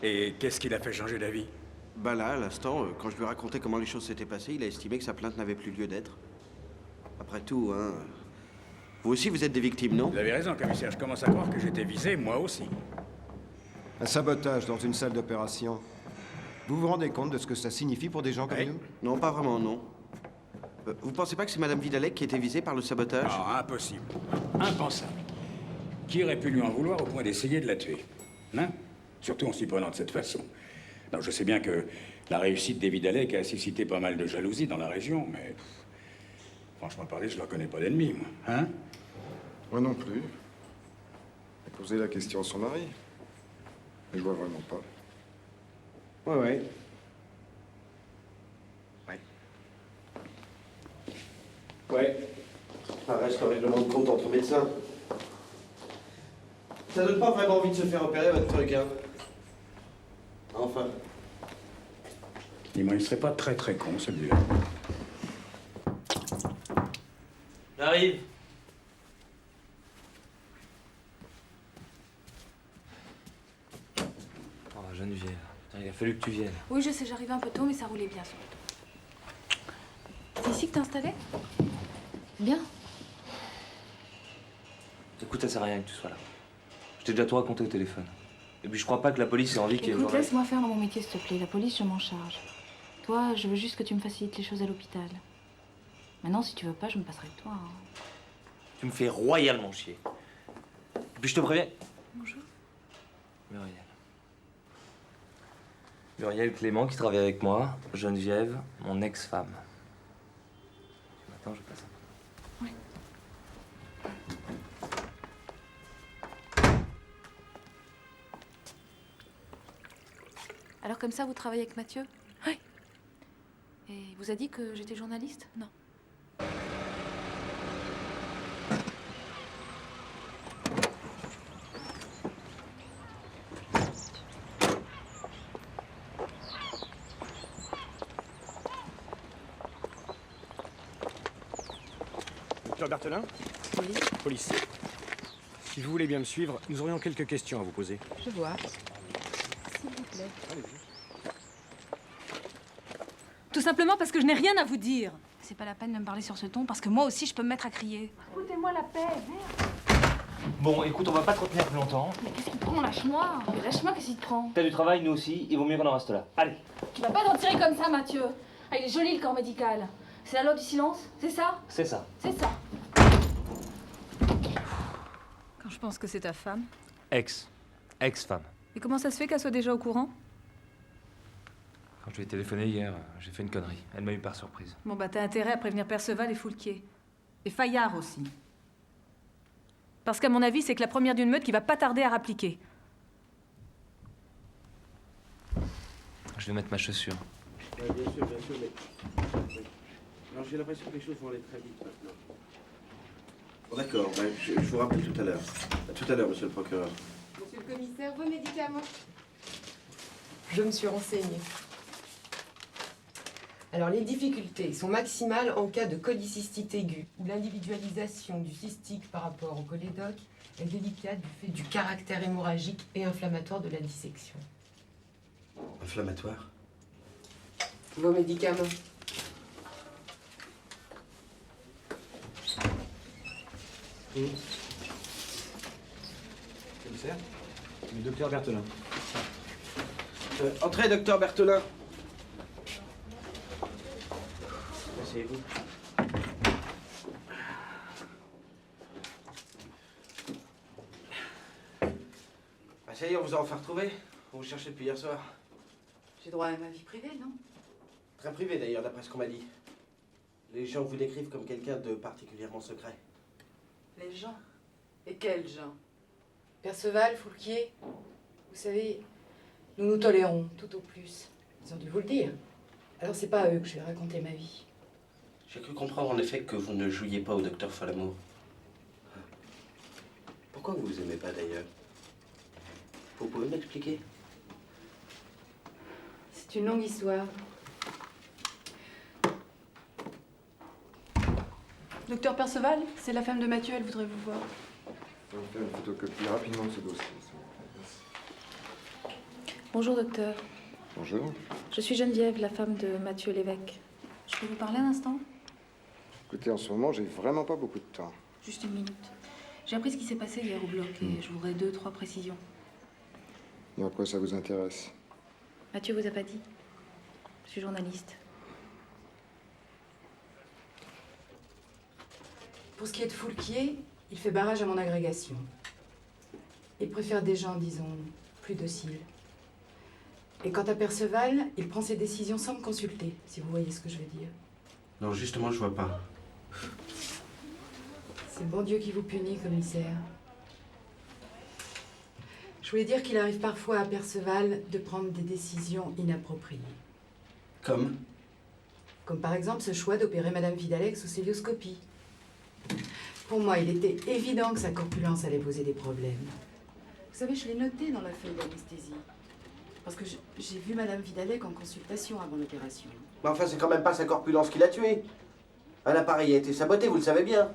Speaker 4: Et qu'est-ce qui l'a fait changer d'avis?
Speaker 16: Bah là, à l'instant, quand je lui ai raconté comment les choses s'étaient passées, il a estimé que sa plainte n'avait plus lieu d'être. Après tout, hein... Vous aussi, vous êtes des victimes, non?
Speaker 4: Vous avez raison, commissaire. Je commence à croire que j'étais visé, moi aussi.
Speaker 1: Un sabotage dans une salle d'opération. Vous vous rendez compte de ce que ça signifie pour des gens comme nous?
Speaker 16: Non, pas vraiment, non. Vous pensez pas que c'est Madame Vidalec qui était visée par le sabotage?
Speaker 4: Non, impossible. Impensable. Qui aurait pu lui en vouloir au point d'essayer de la tuer? Hein? Surtout en s'y prenant de cette façon. Non, je sais bien que la réussite des Vidalec a suscité pas mal de jalousie dans la région, mais... franchement parlé, je leur connais pas d'ennemis, moi. Hein?
Speaker 1: Moi non plus. J'ai posé la question à son mari. Mais je vois vraiment pas.
Speaker 16: Ouais. Ouais. Ça reste un règlement de compte entre médecins. Ça donne pas vraiment envie de se faire opérer, votre truc, hein? Enfin.
Speaker 4: Dis-moi, il serait pas très con, celui-là.
Speaker 15: J'arrive. Oh, Geneviève, putain, il a fallu que tu viennes.
Speaker 3: Oui, je sais, j'arrivais un peu tôt, mais ça roulait bien, surtout. C'est ici que t'es installé? Bien.
Speaker 15: Écoute, ça sert à rien que tu sois là. Je t'ai déjà tout raconté au téléphone. Et puis je crois pas que la police ait envie qu'il y ait...
Speaker 3: Écoute, laisse-moi faire mon métier, s'il te plaît. La police, je m'en charge. Toi, je veux juste que tu me facilites les choses à l'hôpital. Maintenant, si tu veux pas, je me passerai de toi. Hein.
Speaker 15: Tu me fais royalement chier. Et puis je te préviens...
Speaker 3: Bonjour.
Speaker 15: Muriel. Muriel Clément qui travaille avec moi. Geneviève, mon ex-femme. Ce matin, je passe un peu.
Speaker 3: Oui. Alors comme ça, vous travaillez avec Mathieu? Oui. Et il vous a dit que j'étais journaliste? Non.
Speaker 18: Docteur Berthelin?
Speaker 3: Oui.
Speaker 18: Police. Si vous voulez bien me suivre, nous aurions quelques questions à vous poser.
Speaker 3: Je vois.
Speaker 11: S'il vous plaît. Tout simplement parce que je n'ai rien à vous dire. C'est pas la peine de me parler sur ce ton, parce que moi aussi, je peux me mettre à crier.
Speaker 3: Foutez-moi la paix, merde.
Speaker 12: Bon, écoute, on va pas te retenir plus longtemps.
Speaker 3: Mais qu'est-ce qu'il te prend, lâche-moi. Mais lâche-moi, qu'est-ce qu'il te prend?
Speaker 12: T'as du travail, nous aussi, il vaut mieux qu'on en reste là. Allez.
Speaker 3: Tu vas pas t'en tirer comme ça, Mathieu. Ah, il est joli, le corps médical. C'est la loi du silence, c'est ça?
Speaker 12: C'est ça.
Speaker 3: C'est ça.
Speaker 11: Quand je pense que c'est ta femme.
Speaker 15: Ex-femme.
Speaker 11: Et comment ça se fait qu'elle soit déjà au courant?
Speaker 15: Quand je lui ai téléphoné hier, j'ai fait une connerie. Elle m'a eu par surprise.
Speaker 11: Bon, bah, t'as intérêt à prévenir Perceval et Foulquier. Et Fayard aussi. Parce qu'à mon avis, c'est que la première d'une meute qui va pas tarder à rappliquer.
Speaker 15: Je vais mettre ma chaussure.
Speaker 16: Ouais, bien sûr, mais... Alors j'ai l'impression que les choses vont aller très vite maintenant. Bon, d'accord, ouais, je vous rappelle tout à l'heure. À tout à l'heure, monsieur le procureur.
Speaker 19: Monsieur le commissaire, vos médicaments? Je me suis renseignée. Alors, les difficultés sont maximales en cas de cholécystite aiguë, où l'individualisation du cystique par rapport au cholédoque est délicate du fait du caractère hémorragique et inflammatoire de la dissection.
Speaker 16: Inflammatoire?
Speaker 19: Vos médicaments?
Speaker 18: Commissaire, le docteur Berthelin.
Speaker 16: Entrez, docteur Berthelin. Asseyez-vous. Ah, ça y est, on vous a enfin retrouvé. On vous cherchait depuis hier soir.
Speaker 19: J'ai droit à ma vie privée, non?
Speaker 16: Très privé d'ailleurs, d'après ce qu'on m'a dit. Les gens vous décrivent comme quelqu'un de particulièrement secret.
Speaker 19: Les gens? Et quels gens? Perceval, Foulquier? Vous savez, nous nous tolérons, tout au plus. Ils ont dû vous le dire. Alors c'est pas à eux que je vais raconter ma vie.
Speaker 16: J'ai cru comprendre en effet que vous ne jouiez pas au docteur Falamour. Pourquoi vous vous aimez pas d'ailleurs? Vous pouvez m'expliquer?
Speaker 19: C'est une longue histoire. Docteur Perceval, c'est la femme de Mathieu, elle voudrait vous voir.
Speaker 1: On va faire une photocopie rapidement de ce dossier.
Speaker 3: Bonjour, docteur.
Speaker 1: Bonjour.
Speaker 3: Je suis Geneviève, la femme de Mathieu Lévesque. Je peux vous parler un instant?
Speaker 1: Écoutez, en ce moment, j'ai vraiment pas beaucoup de temps.
Speaker 3: Juste une minute. J'ai appris ce qui s'est passé hier au bloc et je voudrais 2-3 précisions.
Speaker 1: Et en quoi ça vous intéresse?
Speaker 3: Mathieu vous a pas dit? Je suis journaliste.
Speaker 19: Pour ce qui est de Foulquier, il fait barrage à mon agrégation. Il préfère des gens, disons, plus dociles. Et quant à Perceval, il prend ses décisions sans me consulter, si vous voyez ce que je veux dire.
Speaker 16: Non, justement, je vois pas.
Speaker 19: C'est le bon Dieu qui vous punit, commissaire. Je voulais dire qu'il arrive parfois à Perceval de prendre des décisions inappropriées.
Speaker 16: Comme?
Speaker 19: Comme par exemple ce choix d'opérer Madame Vidalec sous célioscopie. Pour moi, il était évident que sa corpulence allait poser des problèmes. Vous savez, je l'ai noté dans la feuille d'anesthésie. Parce que j'ai vu Madame Vidalec en consultation avant l'opération.
Speaker 16: Mais enfin, c'est quand même pas sa corpulence qui l'a tué. Un appareil a été saboté, vous le savez bien.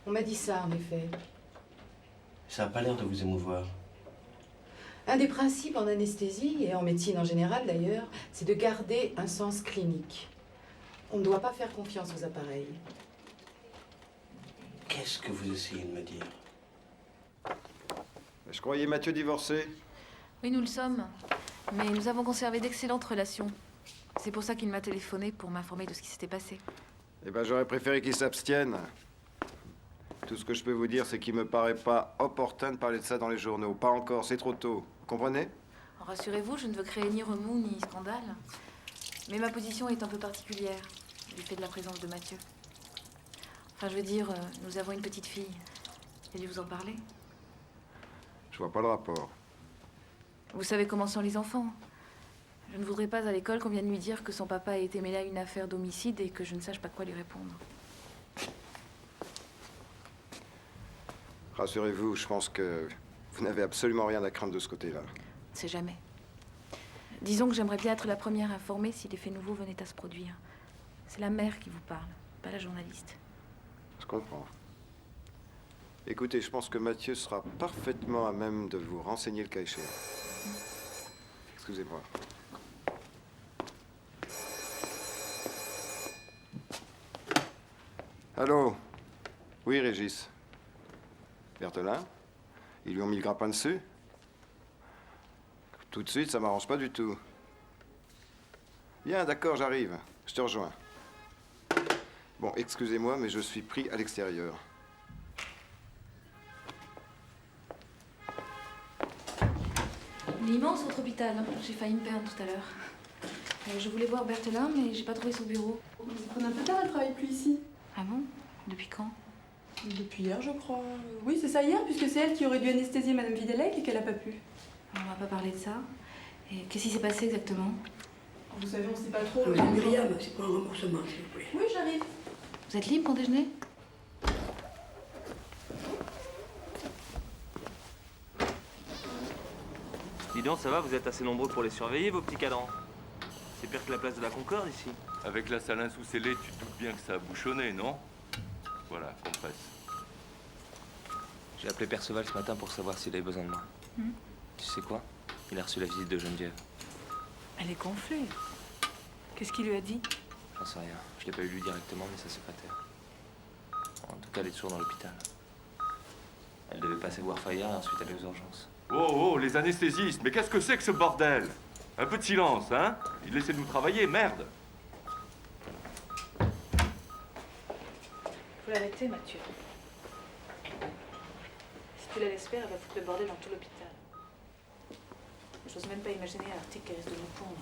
Speaker 19: On m'a dit ça, en effet.
Speaker 16: Ça a pas l'air de vous émouvoir.
Speaker 19: Un des principes en anesthésie, et en médecine en général d'ailleurs, c'est de garder un sens clinique. On ne doit pas faire confiance aux appareils.
Speaker 16: Qu'est-ce que vous essayez de me dire?
Speaker 1: Je croyais Mathieu divorcé.
Speaker 17: Oui, nous le sommes. Mais nous avons conservé d'excellentes relations. C'est pour ça qu'il m'a téléphoné pour m'informer de ce qui s'était passé.
Speaker 1: Eh ben, j'aurais préféré qu'il s'abstienne. Tout ce que je peux vous dire, c'est qu'il me paraît pas opportun de parler de ça dans les journaux. Pas encore, c'est trop tôt. Vous comprenez?
Speaker 17: Rassurez-vous, je ne veux créer ni remous ni scandale. Mais ma position est un peu particulière, du fait de la présence de Mathieu. Enfin, je veux dire, nous avons une petite fille. J'ai dû vous en parler.
Speaker 1: Je vois pas le rapport.
Speaker 17: Vous savez comment sont les enfants. Je ne voudrais pas à l'école qu'on vienne lui dire que son papa a été mêlé à une affaire d'homicide et que je ne sache pas quoi lui répondre.
Speaker 1: Rassurez-vous, je pense que vous n'avez absolument rien à craindre de ce côté-là.
Speaker 17: On ne sait jamais. Disons que j'aimerais bien être la première informée si des faits nouveaux venaient à se produire. C'est la mère qui vous parle, pas la journaliste.
Speaker 1: Je comprends. Écoutez, je pense que Mathieu sera parfaitement à même de vous renseigner le cas échéant. Excusez-moi. Allô? Oui, Régis. Berthelin? Ils lui ont mis le grappin dessus? Tout de suite, ça m'arrange pas du tout. Bien, d'accord, j'arrive. Je te rejoins. Bon, excusez-moi, mais je suis pris à l'extérieur.
Speaker 17: L'immense autre hôpital. J'ai failli me perdre tout à l'heure. Je voulais voir Berthelin, mais j'ai pas trouvé son bureau.
Speaker 3: Vous prenez un peu tard, elle travaille plus ici.
Speaker 17: Ah bon? Depuis quand?
Speaker 3: Depuis hier, je crois. Oui, c'est ça, hier, puisque c'est elle qui aurait dû anesthésier Madame Vidalec et qu'elle a pas pu.
Speaker 17: On va pas parler de ça. Et qu'est-ce qui s'est passé exactement?
Speaker 3: Vous savez, on sait pas trop.
Speaker 20: Myriam, c'est pas un remboursement, s'il vous plaît.
Speaker 3: Oui, j'arrive.
Speaker 17: Vous êtes libre pour déjeuner?
Speaker 15: Dis donc, ça va, vous êtes assez nombreux pour les surveiller, vos petits cadrans. C'est pire que la place de la Concorde, ici.
Speaker 21: Avec la salle insous-scellée, tu te doutes bien que ça a bouchonné, non? Voilà, compresse.
Speaker 15: J'ai appelé Perceval ce matin pour savoir s'il avait besoin de moi. Tu sais quoi? Il a reçu la visite de Geneviève.
Speaker 11: Elle est gonflée. Qu'est-ce qu'il lui a dit?
Speaker 15: J'en sais rien. Je l'ai pas eu lui directement, mais sa secrétaire. En tout cas, elle est toujours dans l'hôpital. Elle devait passer voir Fayard et ensuite aller aux urgences.
Speaker 21: Oh, les anesthésistes, mais qu'est-ce que c'est que ce bordel? Un peu de silence, hein? Laissez-nous travailler, merde!
Speaker 11: Faut l'arrêter, Mathieu. Si tu la laisses faire, elle va foutre le bordel dans tout l'hôpital. J'ose même pas imaginer l'article qui risque de nous pondre.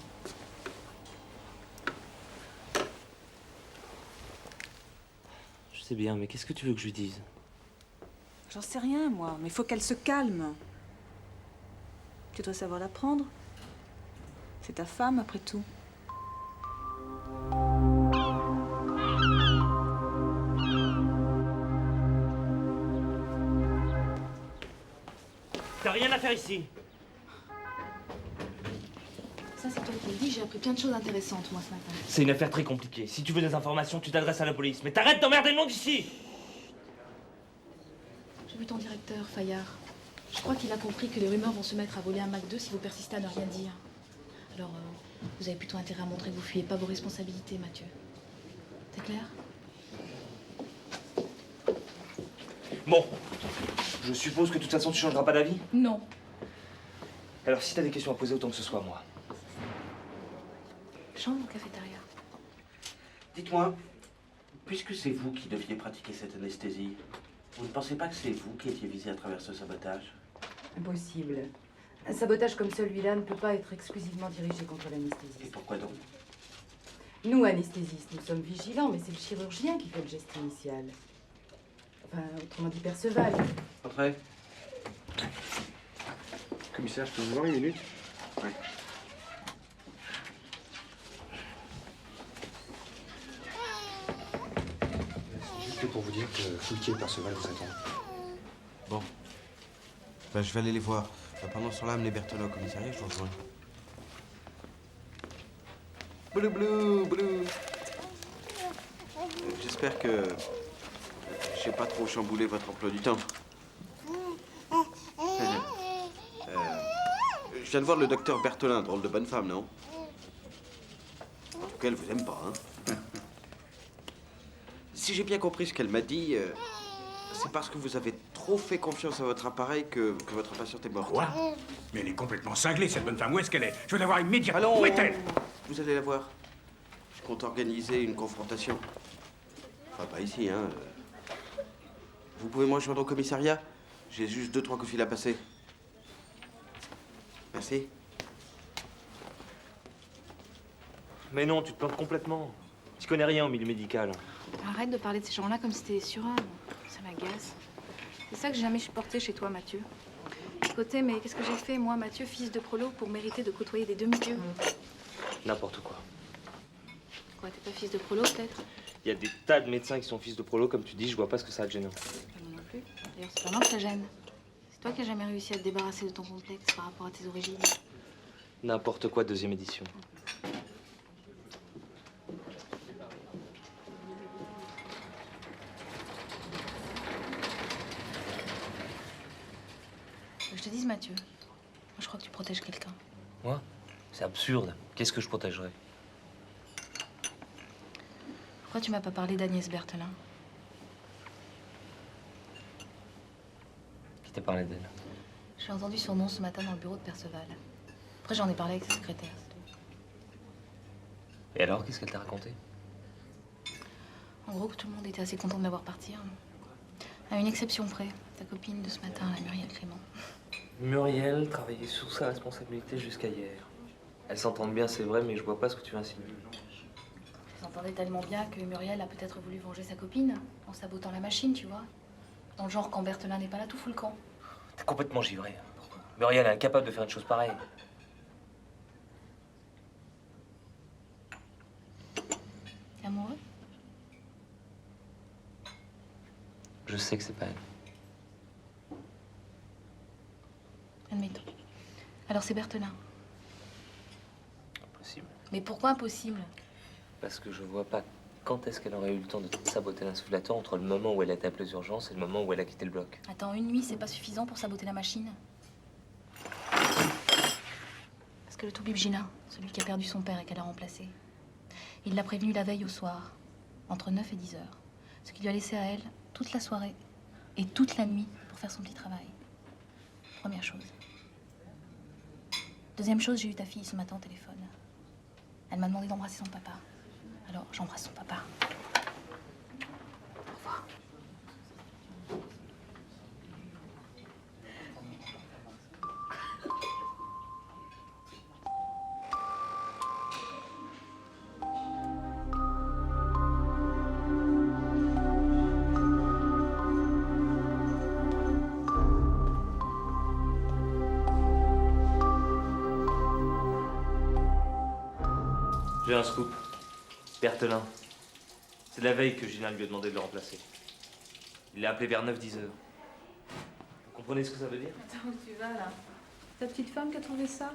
Speaker 15: Je sais bien, mais qu'est-ce que tu veux que je lui dise?
Speaker 11: J'en sais rien, moi, mais faut qu'elle se calme. Tu dois savoir la prendre. C'est ta femme, après tout.
Speaker 12: T'as rien à faire ici.
Speaker 17: Ça, c'est toi qui le dis. J'ai appris plein de choses intéressantes, moi, ce matin.
Speaker 12: C'est une affaire très compliquée. Si tu veux des informations, tu t'adresses à la police. Mais t'arrêtes d'emmerder le monde ici.
Speaker 17: J'ai vu ton directeur, Fayard. Je crois qu'il a compris que les rumeurs vont se mettre à voler un Mac 2 si vous persistez à ne rien dire. Alors, vous avez plutôt intérêt à montrer que vous fuyez pas vos responsabilités, Mathieu. C'est clair?
Speaker 12: Bon. Je suppose que de toute façon, tu changeras pas d'avis?
Speaker 17: Non.
Speaker 12: Alors, si t'as des questions à poser, autant que ce soit à moi.
Speaker 17: Chambre ou cafétéria?
Speaker 13: Dites-moi, puisque c'est vous qui deviez pratiquer cette anesthésie, vous ne pensez pas que c'est vous qui étiez visé à travers ce sabotage?
Speaker 19: Impossible. Un sabotage comme celui-là ne peut pas être exclusivement dirigé contre l'anesthésiste.
Speaker 13: Et pourquoi donc?
Speaker 19: Nous, anesthésistes, nous sommes vigilants, mais c'est le chirurgien qui fait le geste initial. Enfin, autrement dit, Perceval.
Speaker 13: Entrez.
Speaker 9: Commissaire, je peux vous voir une minute?
Speaker 13: Oui.
Speaker 18: Juste pour vous dire que Foulquier et Perceval vous attendent.
Speaker 16: Bon. Ben, je vais aller les voir. Pendant ce temps-là, amenez Berthelin au commissariat, je vous rejoins. Blou, blou, blou. J'espère que j'ai pas trop chamboulé votre emploi du temps. Je viens de voir le docteur Berthelin, drôle de bonne femme, non? En tout cas, elle vous aime pas, hein? Si j'ai bien compris ce qu'elle m'a dit, c'est parce que vous avez trop fait confiance à votre appareil que votre patiente est morte.
Speaker 4: Quoi? Mais elle est complètement cinglée, cette bonne femme. Où est-ce qu'elle est? Je veux la voir immédiatement. Où est-elle?
Speaker 16: Vous allez la voir. Je compte organiser une confrontation. Enfin, pas ici, hein. Vous pouvez me rejoindre au commissariat? J'ai juste 2-3 coups de fil à passer. Merci.
Speaker 15: Mais non, tu te plantes complètement. Tu connais rien au milieu médical.
Speaker 17: Arrête de parler de ces gens-là comme si c'était des surhommes. Ça m'agace. C'est ça que j'ai jamais supporté chez toi, Mathieu. Côté, mais qu'est-ce que j'ai fait, moi, Mathieu, fils de prolo, pour mériter de côtoyer des demi-dieux?
Speaker 15: N'importe quoi.
Speaker 17: Quoi, t'es pas fils de prolo, peut-être?
Speaker 15: Il y a des tas de médecins qui sont fils de prolo, comme tu dis, je vois pas ce que ça a de gênant.
Speaker 17: Moi non plus. D'ailleurs, c'est pas moi que ça gêne. C'est toi qui as jamais réussi à te débarrasser de ton complexe par rapport à tes origines.
Speaker 15: N'importe quoi, 2e édition.
Speaker 17: Je te dise, Mathieu, moi, je crois que tu protèges quelqu'un.
Speaker 15: Moi? C'est absurde. Qu'est-ce que je protégerais?
Speaker 17: Pourquoi tu m'as pas parlé d'Agnès Berthelin?
Speaker 15: Qui t'a parlé d'elle?
Speaker 17: J'ai entendu son nom ce matin dans le bureau de Perceval. Après, j'en ai parlé avec sa secrétaire, c'est tout.
Speaker 15: Et alors, qu'est-ce qu'elle t'a raconté?
Speaker 17: En gros, que tout le monde était assez content de la voir partir. À une exception près, ta copine de ce matin, la Muriel Clément.
Speaker 15: Muriel travaillait sous sa responsabilité jusqu'à hier. Elles s'entendent bien, c'est vrai, mais je vois pas ce que tu insinues.
Speaker 17: Ils s'entendaient tellement bien que Muriel a peut-être voulu venger sa copine en sabotant la machine, tu vois. Dans le genre, quand Berthelin n'est pas là, tout fout le camp.
Speaker 15: T'es complètement givré. Muriel est incapable de faire une chose pareille.
Speaker 17: T'es amoureux?
Speaker 15: Je sais que c'est pas elle.
Speaker 17: Admettons. Alors c'est Berthelin.
Speaker 15: Impossible.
Speaker 17: Mais pourquoi impossible?
Speaker 15: Parce que je vois pas quand est-ce qu'elle aurait eu le temps de saboter l'insufflateur entre le moment où elle a été appelée aux urgences et le moment où elle a quitté le bloc.
Speaker 17: Attends, une nuit, c'est pas suffisant pour saboter la machine? Parce que le toubib Gilin, celui qui a perdu son père et qu'elle a remplacé, il l'a prévenu la veille au soir, entre 9 et 10 heures. Ce qui lui a laissé à elle toute la soirée et toute la nuit pour faire son petit travail. Première chose. Deuxième chose, j'ai eu ta fille ce matin au téléphone. Elle m'a demandé d'embrasser son papa. Alors, j'embrasse son papa. Au revoir.
Speaker 15: J'ai un scoop. Berthelin. C'est la veille que Gilin lui a demandé de le remplacer. Il l'a appelé vers 9-10 heures. Vous comprenez ce que ça veut dire?
Speaker 11: Attends, où tu vas là? Ta petite femme qui a trouvé ça?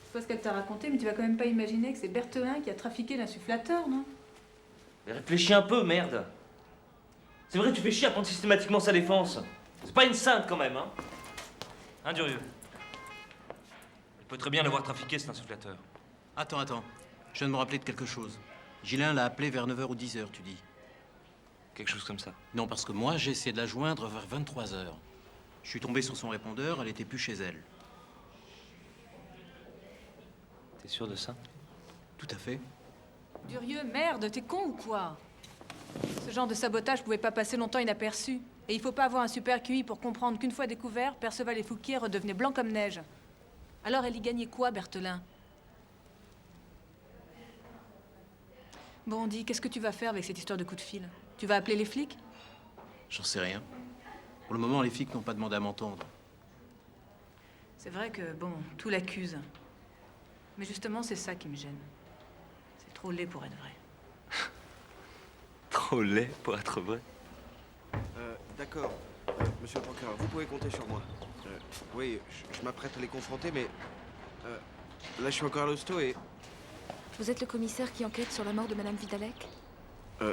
Speaker 11: Je sais pas ce qu'elle t'a raconté, mais tu vas quand même pas imaginer que c'est Berthelin qui a trafiqué l'insufflateur, non?
Speaker 15: Mais réfléchis un peu, merde. C'est vrai, tu fais chier à prendre systématiquement sa défense. C'est pas une sainte quand même, hein? Hein, Durieux? Elle peut très bien l'avoir trafiqué, cet insufflateur.
Speaker 7: Attends. Je viens de me rappeler de quelque chose. Gilin l'a appelé vers 9h ou 10h, tu dis?
Speaker 15: Quelque chose comme ça.
Speaker 7: Non, parce que moi, j'ai essayé de la joindre vers 23h. Je suis tombé sur son répondeur, elle était plus chez elle.
Speaker 15: T'es sûr de ça?
Speaker 7: Tout à fait.
Speaker 11: Durieux, merde, t'es con ou quoi? Ce genre de sabotage pouvait pas passer longtemps inaperçu. Et il faut pas avoir un super QI pour comprendre qu'une fois découvert, Perceval et Fouquier redevenaient blancs comme neige. Alors elle y gagnait quoi, Berthelin? Bon, dis, qu'est-ce que tu vas faire avec cette histoire de coup de fil? Tu vas appeler les flics?
Speaker 7: J'en sais rien. Pour le moment, les flics n'ont pas demandé à m'entendre.
Speaker 11: C'est vrai que, bon, tout l'accuse. Mais justement, c'est ça qui me gêne. C'est trop laid pour être vrai.
Speaker 15: Trop laid pour être vrai.
Speaker 16: D'accord. Monsieur le procureur, vous pouvez compter sur moi. Oui, je m'apprête à les confronter, mais... là, je suis encore à l'hosto et...
Speaker 17: Vous êtes le commissaire qui enquête sur la mort de Madame Vidalec?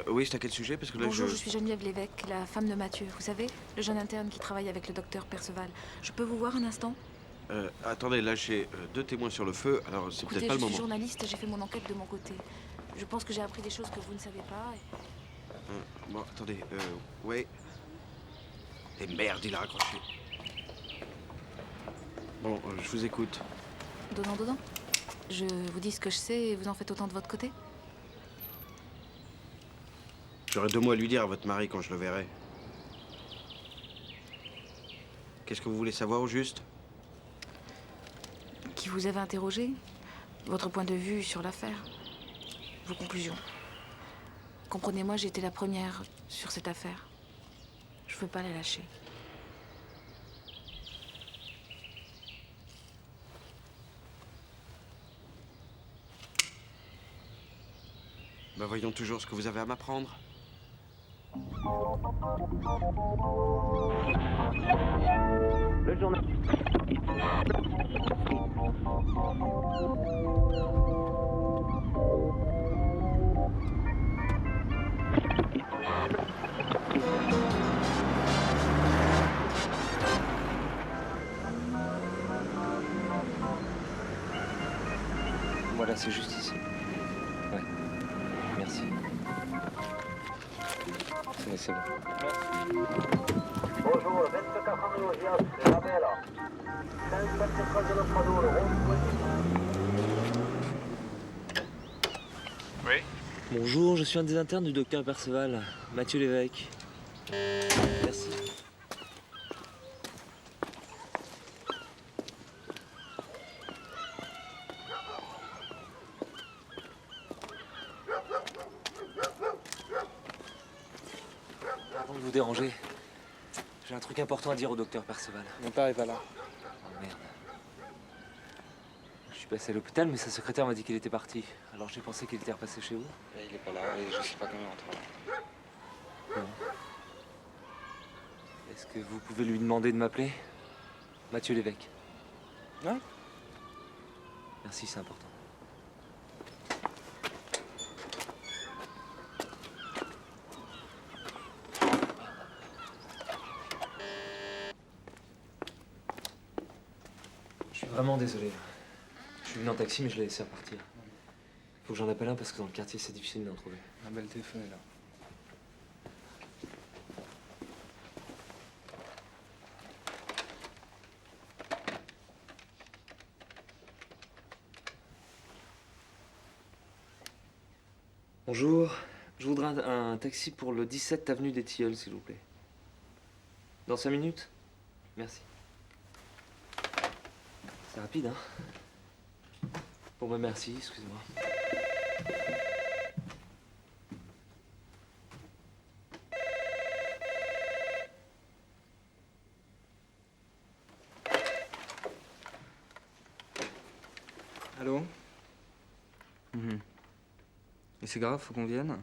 Speaker 16: Oui, c'est à quel sujet? Parce que là,
Speaker 17: Bonjour, je suis Geneviève Lévesque, la femme de Mathieu. Vous savez, le jeune interne qui travaille avec le docteur Perceval. Je peux vous voir un instant?
Speaker 16: Attendez, là, j'ai 2 témoins sur le feu, alors c'est peut-être pas le
Speaker 17: Je suis
Speaker 16: moment.
Speaker 17: journaliste, j'ai fait mon enquête de mon côté. Je pense que j'ai appris des choses que vous ne savez pas. Et...
Speaker 16: Bon, attendez, ouais. Et merde, il a raccroché. Bon, je vous écoute.
Speaker 17: Donnant. Je vous dis ce que je sais et vous en faites autant de votre côté?
Speaker 16: J'aurais 2 mots à lui dire à votre mari quand je le verrai. Qu'est-ce que vous voulez savoir au juste?
Speaker 17: Qui vous avez interrogé? Votre point de vue sur l'affaire? Vos conclusions? Comprenez-moi, j'ai été la première sur cette affaire. Je veux pas la lâcher.
Speaker 16: Bah voyons toujours ce que vous avez à m'apprendre.
Speaker 22: Le journal.
Speaker 15: Voilà, c'est juste ici. Ouais. Merci. C'est bon.
Speaker 22: Bonjour, 24 urgenza, la Bella. Senza secondo dello spadolo,
Speaker 15: Oui. Bonjour, je suis un des internes du docteur Perceval, Mathieu Lévesque. Merci. Avant de vous déranger, j'ai un truc important à dire au docteur Perceval.
Speaker 12: Mon père est pas là.
Speaker 15: Oh merde. Je suis passé à l'hôpital, mais sa secrétaire m'a dit qu'il était parti. Alors j'ai pensé qu'il était repassé chez vous.
Speaker 12: Il est pas là et je sais pas quand il rentrera.
Speaker 15: Bon. Est-ce que vous pouvez lui demander de m'appeler Mathieu Lévesque.
Speaker 12: Hein?
Speaker 15: Merci, c'est important. Je suis vraiment désolé. Je suis venu en taxi, mais je l'ai laissé repartir. Faut que j'en appelle un parce que dans le quartier, c'est difficile d'en trouver.
Speaker 12: Un bel téléphone est là.
Speaker 15: Bonjour, je voudrais un taxi pour le 17 avenue des Tilleuls, s'il vous plaît. Dans 5 minutes? Merci. C'est rapide, hein? Bon, bah merci, excusez-moi.
Speaker 12: Allô? Et c'est grave, faut qu'on vienne?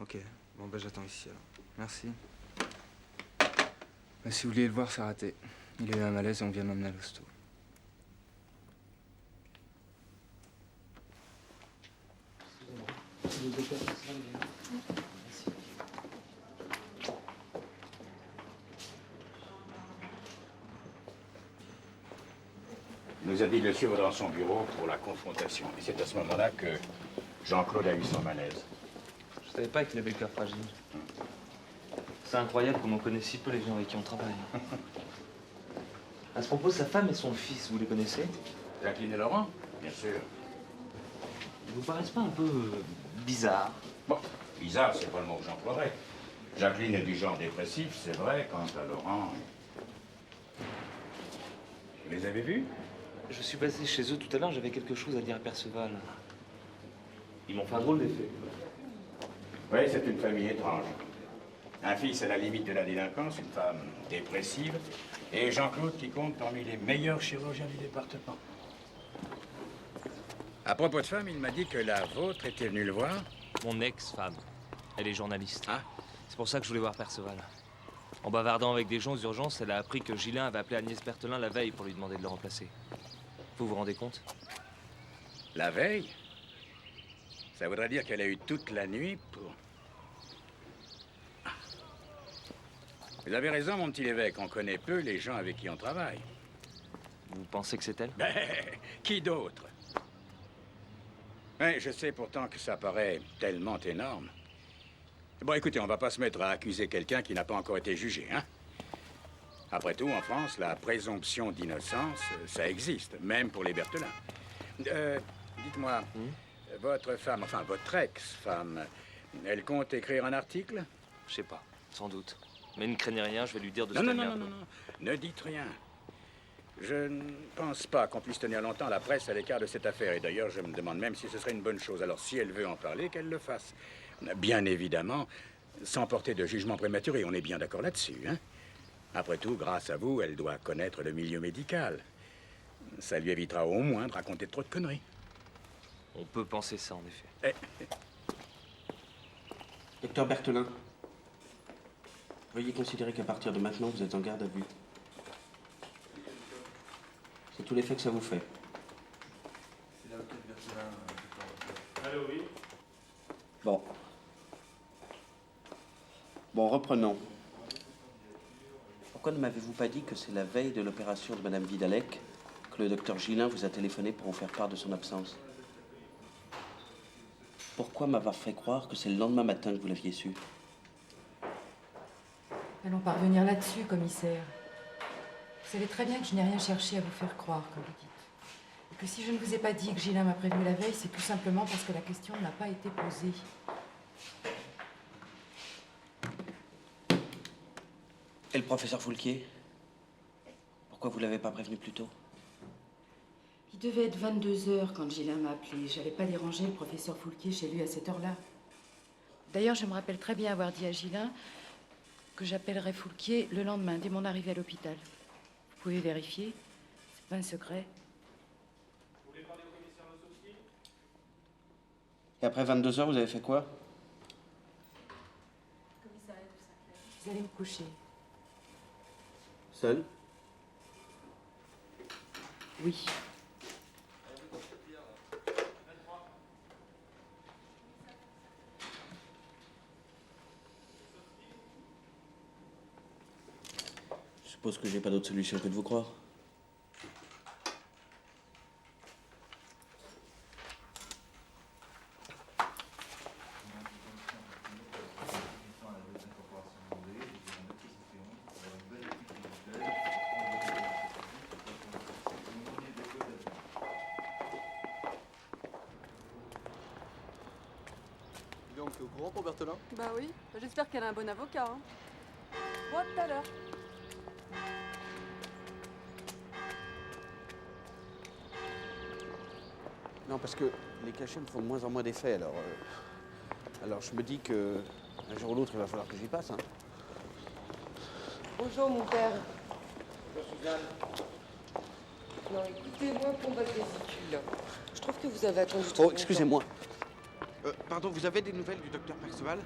Speaker 12: Ok, bon bah j'attends ici alors. Merci. Bah, si vous vouliez le voir, c'est raté. Il a eu un malaise et on vient de l'emmener à l'hosto.
Speaker 4: Il nous a dit de le suivre dans son bureau pour la confrontation. Et c'est à ce moment-là que Jean-Claude a eu son malaise.
Speaker 15: Je savais pas qu'il avait le cœur fragile. C'est incroyable comme on connaît si peu les gens avec qui on travaille. À ce propos, sa femme et son fils, vous les connaissez?
Speaker 4: Jacqueline et Laurent, bien sûr.
Speaker 15: Ils vous paraissent pas un peu bizarres?
Speaker 4: Bon, bizarre, c'est pas le mot que j'emploierais. Jacqueline est du genre dépressif, c'est vrai. Quant à Laurent... Vous les avez vus?
Speaker 15: Je suis passé chez eux tout à l'heure, j'avais quelque chose à dire à Perceval. Ils m'ont fait un drôle d'effet.
Speaker 4: Oui, c'est une famille étrange. Un fils à la limite de la délinquance, une femme dépressive, et Jean-Claude qui compte parmi les meilleurs chirurgiens du département. À propos de femme, il m'a dit que la vôtre était venue le voir.
Speaker 15: Mon ex-femme. Elle est journaliste. Ah. C'est pour ça que je voulais voir Perceval. En bavardant avec des gens aux urgences, elle a appris que Gilin avait appelé Agnès Berthelin la veille pour lui demander de le remplacer. Vous vous rendez compte?
Speaker 4: La veille? Ça voudrait dire qu'elle a eu toute la nuit pour... Vous avez raison, mon petit Lévesque. On connaît peu les gens avec qui on travaille.
Speaker 15: Vous pensez que c'est elle?
Speaker 4: Ben, qui d'autre? Ouais, je sais pourtant que ça paraît tellement énorme. Bon, écoutez, on va pas se mettre à accuser quelqu'un qui n'a pas encore été jugé, hein? Après tout, en France, la présomption d'innocence, ça existe, même pour les Berthelin. Dites-moi, votre femme, enfin votre ex-femme, elle compte écrire un article?
Speaker 15: Je sais pas, sans doute. Mais ne craignez rien, je vais lui dire de se
Speaker 4: Non,
Speaker 15: calmer
Speaker 4: non,
Speaker 15: un
Speaker 4: non,
Speaker 15: peu.
Speaker 4: non, non, ne dites rien. Je ne pense pas qu'on puisse tenir longtemps la presse à l'écart de cette affaire. Et d'ailleurs, je me demande même si ce serait une bonne chose. Alors, si elle veut en parler, qu'elle le fasse. Bien évidemment, sans porter de jugement prématuré. On est bien d'accord là-dessus, hein? Après tout, grâce à vous, elle doit connaître le milieu médical. Ça lui évitera au moins de raconter trop de conneries.
Speaker 15: On peut penser ça, en effet.
Speaker 13: Docteur Berthelin, veuillez considérer qu'à partir de maintenant, vous êtes en garde à vue. C'est tout l'effet que ça vous fait.
Speaker 12: C'est l'avocat de Berthelin.
Speaker 13: Allô, oui. Bon. Bon, reprenons. Pourquoi ne m'avez-vous pas dit que c'est la veille de l'opération de Madame Vidalec que que le docteur Gillin vous a téléphoné pour vous faire part de son absence. Pourquoi m'avoir fait croire que c'est le lendemain matin que vous l'aviez su?
Speaker 19: Allons parvenir là-dessus, commissaire. Vous savez très bien que je n'ai rien cherché à vous faire croire, comme vous dites. Et que si je ne vous ai pas dit que Gillin m'a prévenu la veille, c'est tout simplement parce que la question n'a pas été posée.
Speaker 13: Et le professeur Foulquier? Pourquoi vous l'avez pas prévenu plus tôt?
Speaker 19: Il devait être 22 h quand Gillin m'a appelé. J'allais pas déranger le professeur Foulquier chez lui à cette heure-là. D'ailleurs, je me rappelle très bien avoir dit à Gillin que j'appellerais Foulquier le lendemain, dès mon arrivée à l'hôpital. Vous pouvez vérifier, c'est pas un secret.
Speaker 21: Vous voulez parler au commissaire Lossowski?
Speaker 13: Et après 22 h, vous avez fait quoi?
Speaker 19: Vous allez me coucher.
Speaker 13: Seul?
Speaker 19: Oui.
Speaker 13: Je suppose que j'ai pas d'autre solution que de vous croire.
Speaker 5: Donc, t'es au courant pour Berthelin?
Speaker 6: Bah oui, j'espère qu'elle a un bon avocat. Hein. Moi, tout à l'heure.
Speaker 13: Non, parce que les cachets me font de moins en moins d'effet, alors je me dis que un jour ou l'autre, il va falloir que j'y passe. Hein.
Speaker 6: Bonjour, mon père.
Speaker 13: Bonjour, Suzanne.
Speaker 6: Non, écoutez-moi, combat de vésicule. Je trouve que vous avez attendu trop
Speaker 13: Oh,
Speaker 6: longtemps.
Speaker 13: excusez-moi. Pardon, vous avez des nouvelles du docteur Perceval?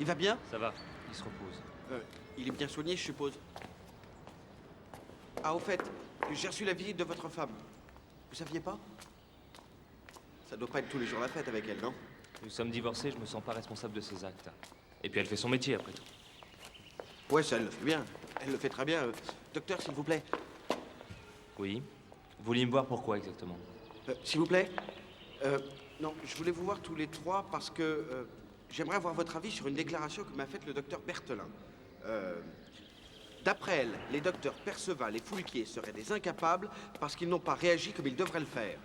Speaker 13: Il va bien?
Speaker 15: Ça va, il se repose.
Speaker 16: Il est bien soigné, je suppose. Ah, au fait, j'ai reçu la visite de votre femme. Vous saviez pas? Ça doit pas être tous les jours la fête avec elle, non?
Speaker 15: Nous sommes divorcés, je me sens pas responsable de ses actes. Et puis elle fait son métier après tout.
Speaker 16: Ouais, ça, elle le fait bien. Elle le fait très bien. Docteur, s'il vous plaît.
Speaker 15: Oui. Vous vouliez me voir pourquoi exactement?
Speaker 16: S'il vous plaît. Non, je voulais vous voir tous les trois parce que j'aimerais avoir votre avis sur une déclaration que m'a faite le docteur Berthelin. D'après elle, les docteurs Perceval et Foulquier seraient des incapables parce qu'ils n'ont pas réagi comme ils devraient le faire.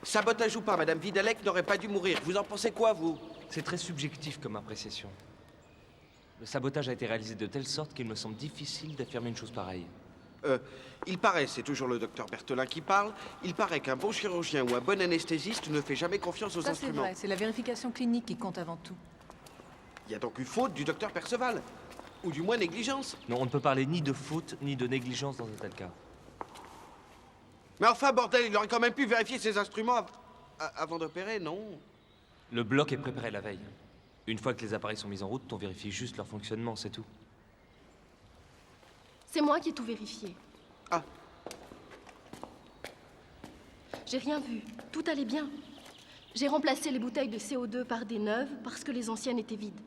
Speaker 16: Sabotage ou pas, Madame Vidalec n'aurait pas dû mourir. Vous en pensez quoi, vous?
Speaker 15: C'est très subjectif comme appréciation. Le sabotage a été réalisé de telle sorte qu'il me semble difficile d'affirmer une chose pareille.
Speaker 16: Il paraît, c'est toujours le docteur Berthelin qui parle, il paraît qu'un bon chirurgien ou un bon anesthésiste ne fait jamais confiance aux
Speaker 11: Ça, c'est
Speaker 16: instruments.
Speaker 11: vrai. C'est la vérification clinique qui compte avant tout.
Speaker 16: Il y a donc eu faute du docteur Perceval. Ou du moins négligence.
Speaker 15: Non, on ne peut parler ni de faute ni de négligence dans un tel cas.
Speaker 16: Mais enfin, bordel, il aurait quand même pu vérifier ses instruments avant d'opérer, non?
Speaker 15: Le bloc est préparé la veille. Une fois que les appareils sont mis en route, on vérifie juste leur fonctionnement, c'est tout.
Speaker 3: C'est moi qui ai tout vérifié.
Speaker 16: Ah.
Speaker 3: J'ai rien vu. Tout allait bien. J'ai remplacé les bouteilles de CO2 par des neuves parce que les anciennes étaient vides.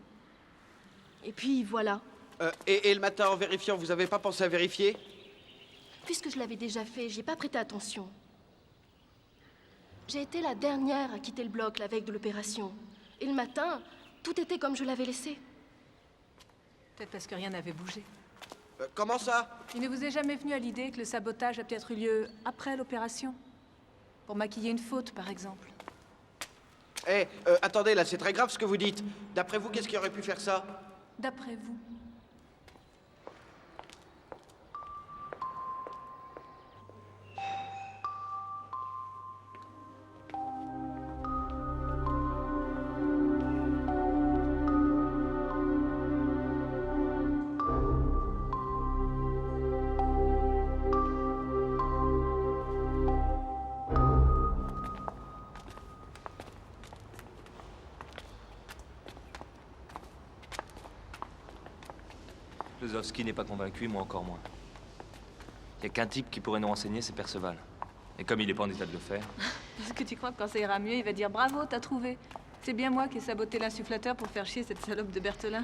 Speaker 3: Et puis voilà.
Speaker 16: Et le matin, en vérifiant, vous avez pas pensé à vérifier?
Speaker 3: Puisque je l'avais déjà fait, j'ai pas prêté attention. J'ai été la dernière à quitter le bloc la veille de l'opération. Et le matin, tout était comme je l'avais laissé.
Speaker 11: Peut-être parce que rien n'avait bougé.
Speaker 16: Comment ça?
Speaker 11: Il ne vous est jamais venu à l'idée que le sabotage a peut-être eu lieu après l'opération? Pour maquiller une faute, par exemple.
Speaker 16: Eh, attendez, là, c'est très grave ce que vous dites. D'après vous, qu'est-ce qui aurait pu faire ça?
Speaker 11: D'après vous.
Speaker 15: Klosowski n'est pas convaincu, moi encore moins. Il n'y a qu'un type qui pourrait nous renseigner, c'est Perceval. Et comme il n'est pas en état de le faire...
Speaker 11: Est-ce que tu crois que quand ça ira mieux, il va dire « Bravo, t'as trouvé ». C'est bien moi qui ai saboté l'insufflateur pour faire chier cette salope de Berthelin.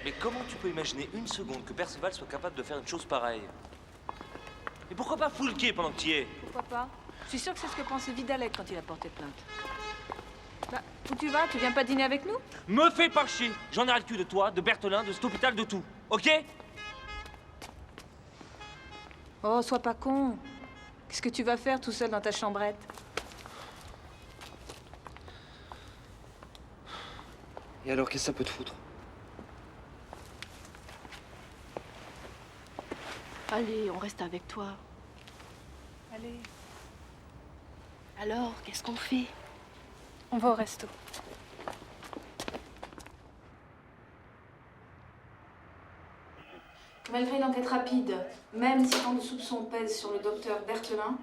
Speaker 15: Mais comment tu peux imaginer une seconde que Perceval soit capable de faire une chose pareille?
Speaker 12: Et pourquoi pas Foulquier pendant que tu y es?
Speaker 11: Pourquoi pas? Je suis sûre que c'est ce que pensait Vidalec quand il a porté plainte. Bah, où tu vas? Tu viens pas dîner avec nous?
Speaker 12: Me fais pas chier. J'en ai ras le cul de toi, de Berthelin, de cet hôpital, de tout. Ok?
Speaker 11: Oh, sois pas con. Qu'est-ce que tu vas faire tout seul dans ta chambrette?
Speaker 10: Et alors, qu'est-ce que ça peut te foutre?
Speaker 3: Allez, on reste avec toi.
Speaker 11: Allez.
Speaker 3: Alors, qu'est-ce qu'on fait?
Speaker 11: On va au resto.
Speaker 17: Malgré une enquête rapide, même si tant de soupçons pèsent sur le docteur Berthelin,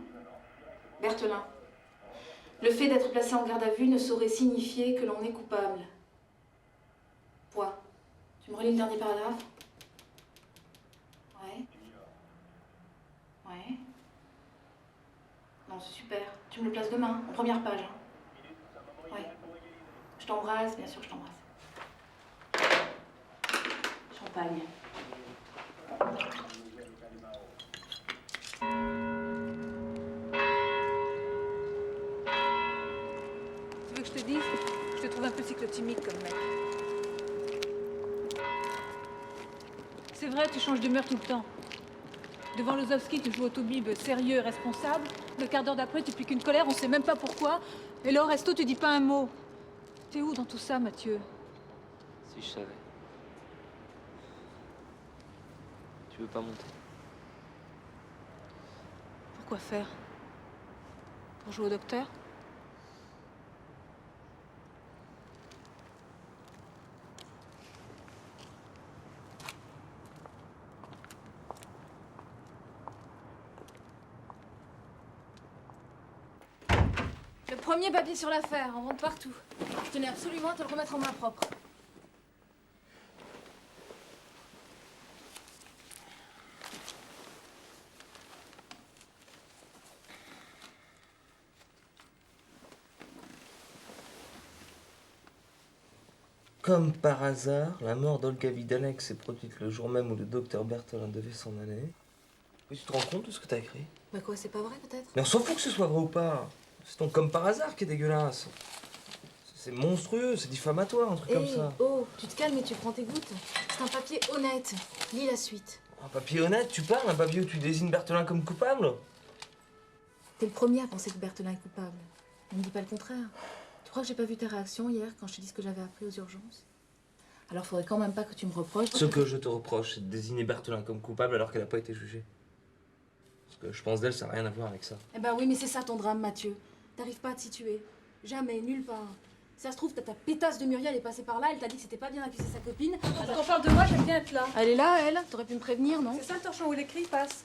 Speaker 17: le fait d'être placé en garde à vue ne saurait signifier que l'on est coupable. Point. Tu me relis le dernier paragraphe? Ouais. Ouais. Non, c'est super. Tu me le places demain, en première page. Hein. Ouais. Je t'embrasse, bien sûr, je t'embrasse. Champagne.
Speaker 11: Tu veux que je te dise? Je te trouve un peu cyclotimique comme mec. C'est vrai, tu changes d'humeur tout le temps. Devant Lozowski, tu joues au toubib sérieux et responsable. Le quart d'heure d'après, tu piques une colère, on sait même pas pourquoi. Et là, au resto, tu dis pas un mot. T'es où dans tout ça, Mathieu?
Speaker 15: Si je savais. Tu veux pas monter?
Speaker 11: Pourquoi faire? Pour jouer au docteur?
Speaker 17: Le premier papier sur l'affaire, on rentre partout. Je tenais absolument à te le remettre en main propre.
Speaker 14: Comme par hasard, la mort d'Olga Vidalec s'est produite le jour même où le docteur Berthelin devait s'en aller. Oui, tu te rends compte de ce que t'as écrit?
Speaker 17: Bah quoi, c'est pas vrai peut-être?
Speaker 14: Mais on s'en fout que ce soit vrai ou pas. C'est ton comme par hasard qui est dégueulasse. C'est monstrueux, c'est diffamatoire, un truc comme ça.
Speaker 17: Oh, tu te calmes et tu prends tes gouttes. C'est un papier honnête. Lis la suite.
Speaker 14: Un papier honnête, tu parles? Un papier où tu désignes Berthelin comme coupable?
Speaker 17: T'es le premier à penser que Berthelin est coupable. Ne me dis pas le contraire. Tu crois que j'ai pas vu ta réaction hier quand je te dis ce que j'avais appris aux urgences? Alors faudrait quand même pas que tu me reproches.
Speaker 14: Ce que je te reproche, c'est de désigner Berthelin comme coupable alors qu'elle n'a pas été jugée. Ce que je pense d'elle, ça n'a rien à voir avec ça.
Speaker 17: Eh ben oui, mais c'est ça ton drame, Mathieu. T'arrives pas à te situer. Jamais, nulle part. Si ça se trouve, ta pétasse de Muriel est passée par là, elle t'a dit que c'était pas bien d'accuser sa copine.
Speaker 11: Quand on parle de moi, j'aime bien être là.
Speaker 17: Elle est là, elle. T'aurais pu me prévenir, non?
Speaker 11: C'est ça le torchon où l'écrit passe.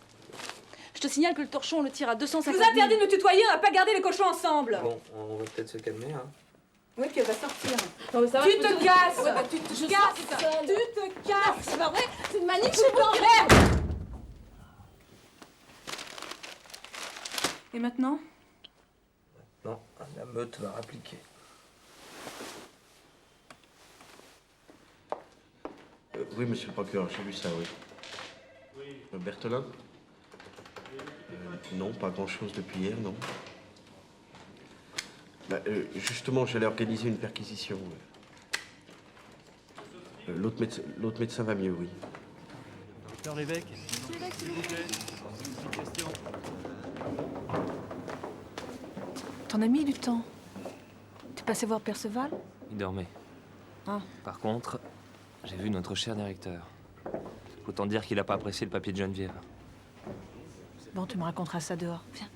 Speaker 17: Je te signale que le torchon, on le tire à 250
Speaker 11: Je
Speaker 17: 000.
Speaker 11: vous interdis de me tutoyer, on va pas garder les cochons ensemble.
Speaker 14: Bon, on va peut-être se calmer, hein.
Speaker 11: Oui, puis elle va sortir.
Speaker 17: Non, mais ça va,
Speaker 11: Tu
Speaker 17: je peux
Speaker 11: te
Speaker 17: te-
Speaker 11: casses.
Speaker 17: Ouais, bah, tu te
Speaker 11: Je
Speaker 17: casses,
Speaker 11: sors
Speaker 17: seule.
Speaker 11: Tu te casses.
Speaker 17: C'est pas vrai. C'est une manip,
Speaker 11: C'est
Speaker 17: c'est
Speaker 11: bon,
Speaker 17: pas
Speaker 11: Claire. Et maintenant?
Speaker 14: Non, la meute va rappliquer.
Speaker 16: Oui, monsieur le procureur, j'ai vu ça, oui. Berthelin? Non, pas grand-chose depuis hier, non. Bah, justement, j'allais organiser une perquisition. L'autre médecin va mieux, oui.
Speaker 23: Docteur Lévesque, s'il vous plaît, une petite question.
Speaker 11: T'en as mis du temps. T'es passé voir Perceval?
Speaker 15: Il dormait.
Speaker 11: Ah.
Speaker 15: Par contre, j'ai vu notre cher directeur. Autant dire qu'il n'a pas apprécié le papier de Geneviève.
Speaker 11: Bon, tu me raconteras ça dehors. Viens.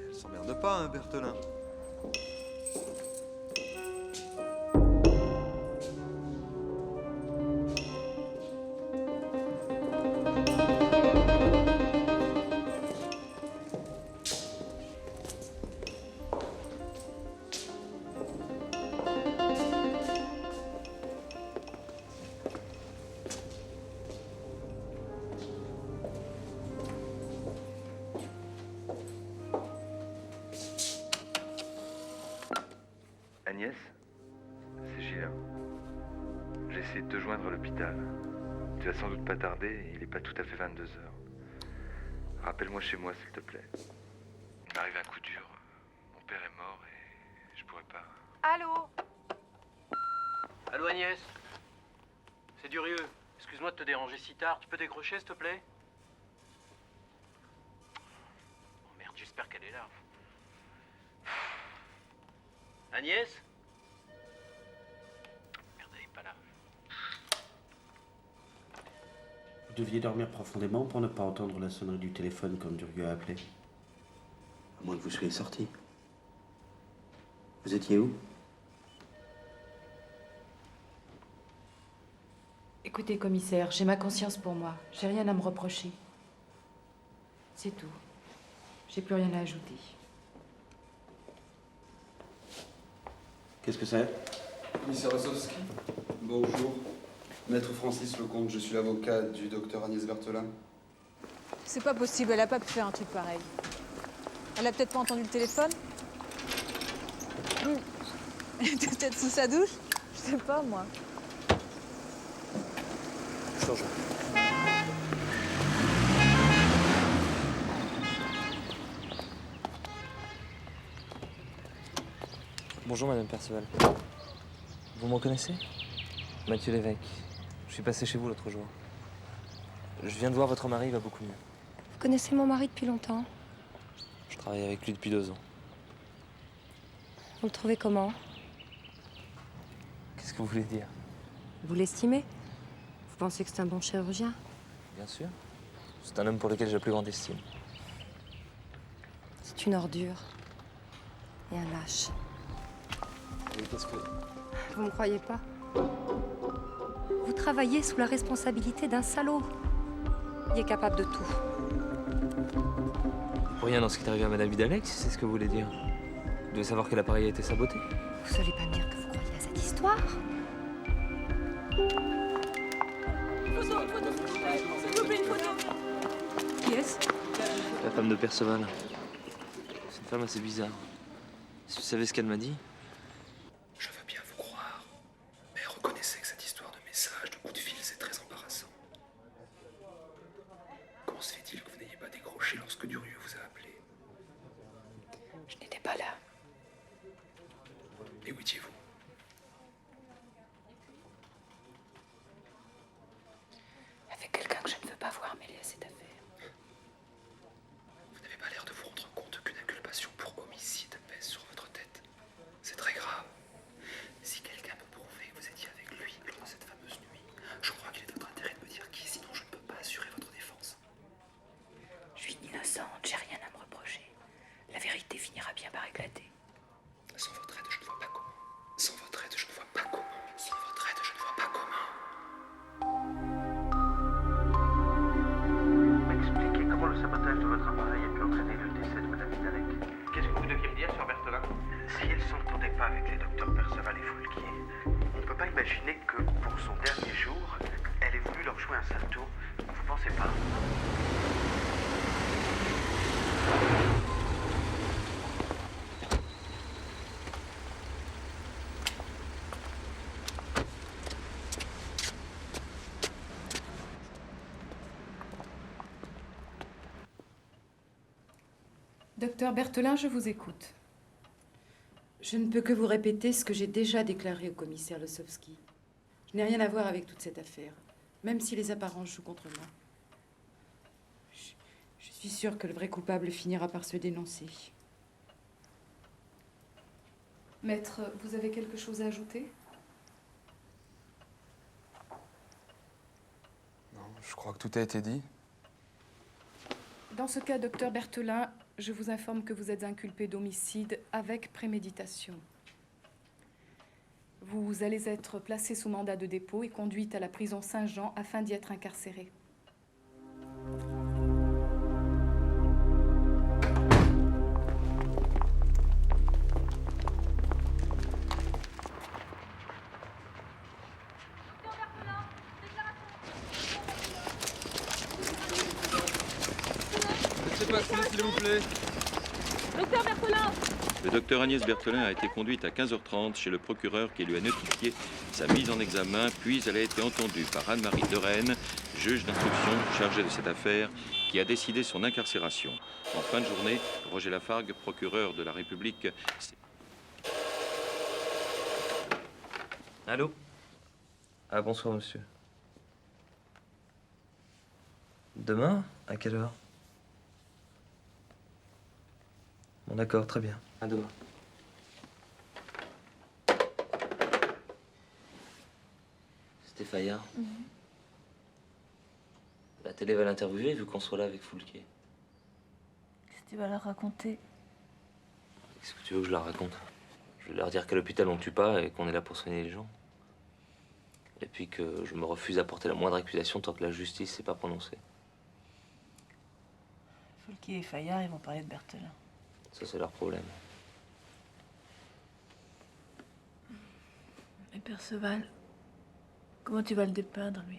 Speaker 5: Elle s'emmerde pas, hein, Berthelin.
Speaker 1: de te joindre à l'hôpital. Tu vas sans doute pas tarder et il n'est pas tout à fait 22 heures. Rappelle-moi chez moi, s'il te plaît. Il m'arrive un coup dur. Mon père est mort et je pourrais pas...
Speaker 17: Allô?
Speaker 7: Allô Agnès? C'est Durieux. Excuse-moi de te déranger si tard. Tu peux décrocher, s'il te plaît? Oh merde, j'espère qu'elle est là. Agnès? Merde, elle est pas là.
Speaker 13: Vous deviez dormir profondément pour ne pas entendre la sonnerie du téléphone quand Durieux a appelé. À moins que vous soyez sorti. Vous étiez où?
Speaker 19: Écoutez, commissaire, j'ai ma conscience pour moi. J'ai rien à me reprocher. C'est tout. J'ai plus rien à ajouter.
Speaker 13: Qu'est-ce que c'est?
Speaker 2: Commissaire Ossowski, bonjour. Maître Francis Lecomte, je suis l'avocat du docteur Agnès Berthelin.
Speaker 8: C'est pas possible, elle a pas pu faire un truc pareil. Elle a peut-être pas entendu le téléphone? Elle était peut-être sous sa douche? Je sais pas, moi.
Speaker 15: Changeons. Bonjour, Madame Perceval. Vous me reconnaissez? Mathieu Lévesque. Je suis passé chez vous l'autre jour. Je viens de voir votre mari, il va beaucoup mieux.
Speaker 24: Vous connaissez mon mari depuis longtemps?
Speaker 15: Je travaille avec lui depuis 2 ans.
Speaker 24: Vous le trouvez comment?
Speaker 15: Qu'est-ce que vous voulez dire?
Speaker 24: Vous l'estimez? Vous pensez que c'est un bon chirurgien?
Speaker 15: Bien sûr. C'est un homme pour lequel j'ai la plus grande estime.
Speaker 24: C'est une ordure. Et un lâche.
Speaker 15: Et qu'est-ce que...
Speaker 24: Vous me croyez pas? Vous travaillez sous la responsabilité d'un salaud. Il est capable de tout.
Speaker 15: Pour rien dans ce qui est arrivé à Madame Vidalec, si c'est ce que vous voulez dire. Vous devez savoir que l'appareil a été saboté.
Speaker 24: Vous allez pas me dire que vous croyez à cette histoire?
Speaker 8: S'il vous plaît, une photo. Qui est-ce?
Speaker 15: La femme de Perceval. C'est une femme assez bizarre. Si vous savez ce qu'elle m'a dit?
Speaker 2: Je veux bien vous croire, mais reconnaissez que cette histoire de message, de coup de fil, c'est très embarrassant. Comment se fait-il que vous n'ayez pas décroché lorsque Durieux vous a appelé?
Speaker 19: Je n'étais pas là.
Speaker 2: Et où étiez-vous?
Speaker 19: Avec quelqu'un que je ne veux pas voir mêlé à cette affaire.
Speaker 2: Vous n'avez pas l'air de vous rendre compte qu'une inculpation pour homicide pèse sur votre tête. C'est très grave. Si quelqu'un peut prouver que vous étiez avec lui lors de cette fameuse nuit, je crois qu'il est de votre intérêt de me dire qui, sinon je ne peux pas assurer votre défense.
Speaker 19: Je suis innocente, j'ai rien à me reprocher. La vérité finira bien par éclater.
Speaker 2: Sans votre aide, je ne vois pas comment. Sans votre aide, je ne vois pas comment. Sans votre aide, je ne vois pas comment.
Speaker 16: M'expliquez comment le sabotage de votre appareil a pu entraîner le décès de Madame Vidalec. Qu'est-ce que vous deviez me dire sur Berthelin? Si elle s'entendait pas avec les docteurs Perceval et Foulquier, on ne peut pas imaginer que pour son dernier jour, elle ait voulu leur jouer un sale tour. Vous pensez pas?
Speaker 8: Docteur Berthelin, je vous écoute.
Speaker 19: Je ne peux que vous répéter ce que j'ai déjà déclaré au commissaire Ossowski. Je n'ai rien à voir avec toute cette affaire, même si les apparences jouent contre moi. Je suis sûre que le vrai coupable finira par se dénoncer.
Speaker 11: Maître, vous avez quelque chose à ajouter?
Speaker 2: Non, je crois que tout a été dit.
Speaker 11: Dans ce cas, docteur Berthelin, je vous informe que vous êtes inculpé d'homicide avec préméditation. Vous allez être placé sous mandat de dépôt et conduite à la prison Saint-Jean afin d'y être incarcéré.
Speaker 21: Laissez passer, s'il vous plaît.
Speaker 8: Docteur Berthelin!
Speaker 21: Le docteur Agnès Berthelin a été conduite à 15h30 chez le procureur qui lui a notifié
Speaker 9: sa mise en examen, puis elle a été entendue par Anne-Marie de Rennes, juge d'instruction chargée de cette affaire, qui a décidé son incarcération. En fin de journée, Roger Lafargue, procureur de la République...
Speaker 15: Allô? Ah, bonsoir, monsieur. Demain? À quelle heure? Bon, d'accord, très bien. À demain. C'était Fayard. La télé va l'interviewer vu qu'on soit là avec Foulquier.
Speaker 24: Qu'est-ce que tu vas leur raconter?
Speaker 15: Qu'est-ce que tu veux que je leur raconte? Je vais leur dire qu'à l'hôpital on tue pas et qu'on est là pour soigner les gens. Et puis que je me refuse à porter la moindre accusation tant que la justice s'est pas prononcée.
Speaker 24: Foulquier et Fayard, ils vont parler de Berthelin.
Speaker 15: Ça, c'est leur problème.
Speaker 24: Et Perceval, comment tu vas le dépeindre, lui?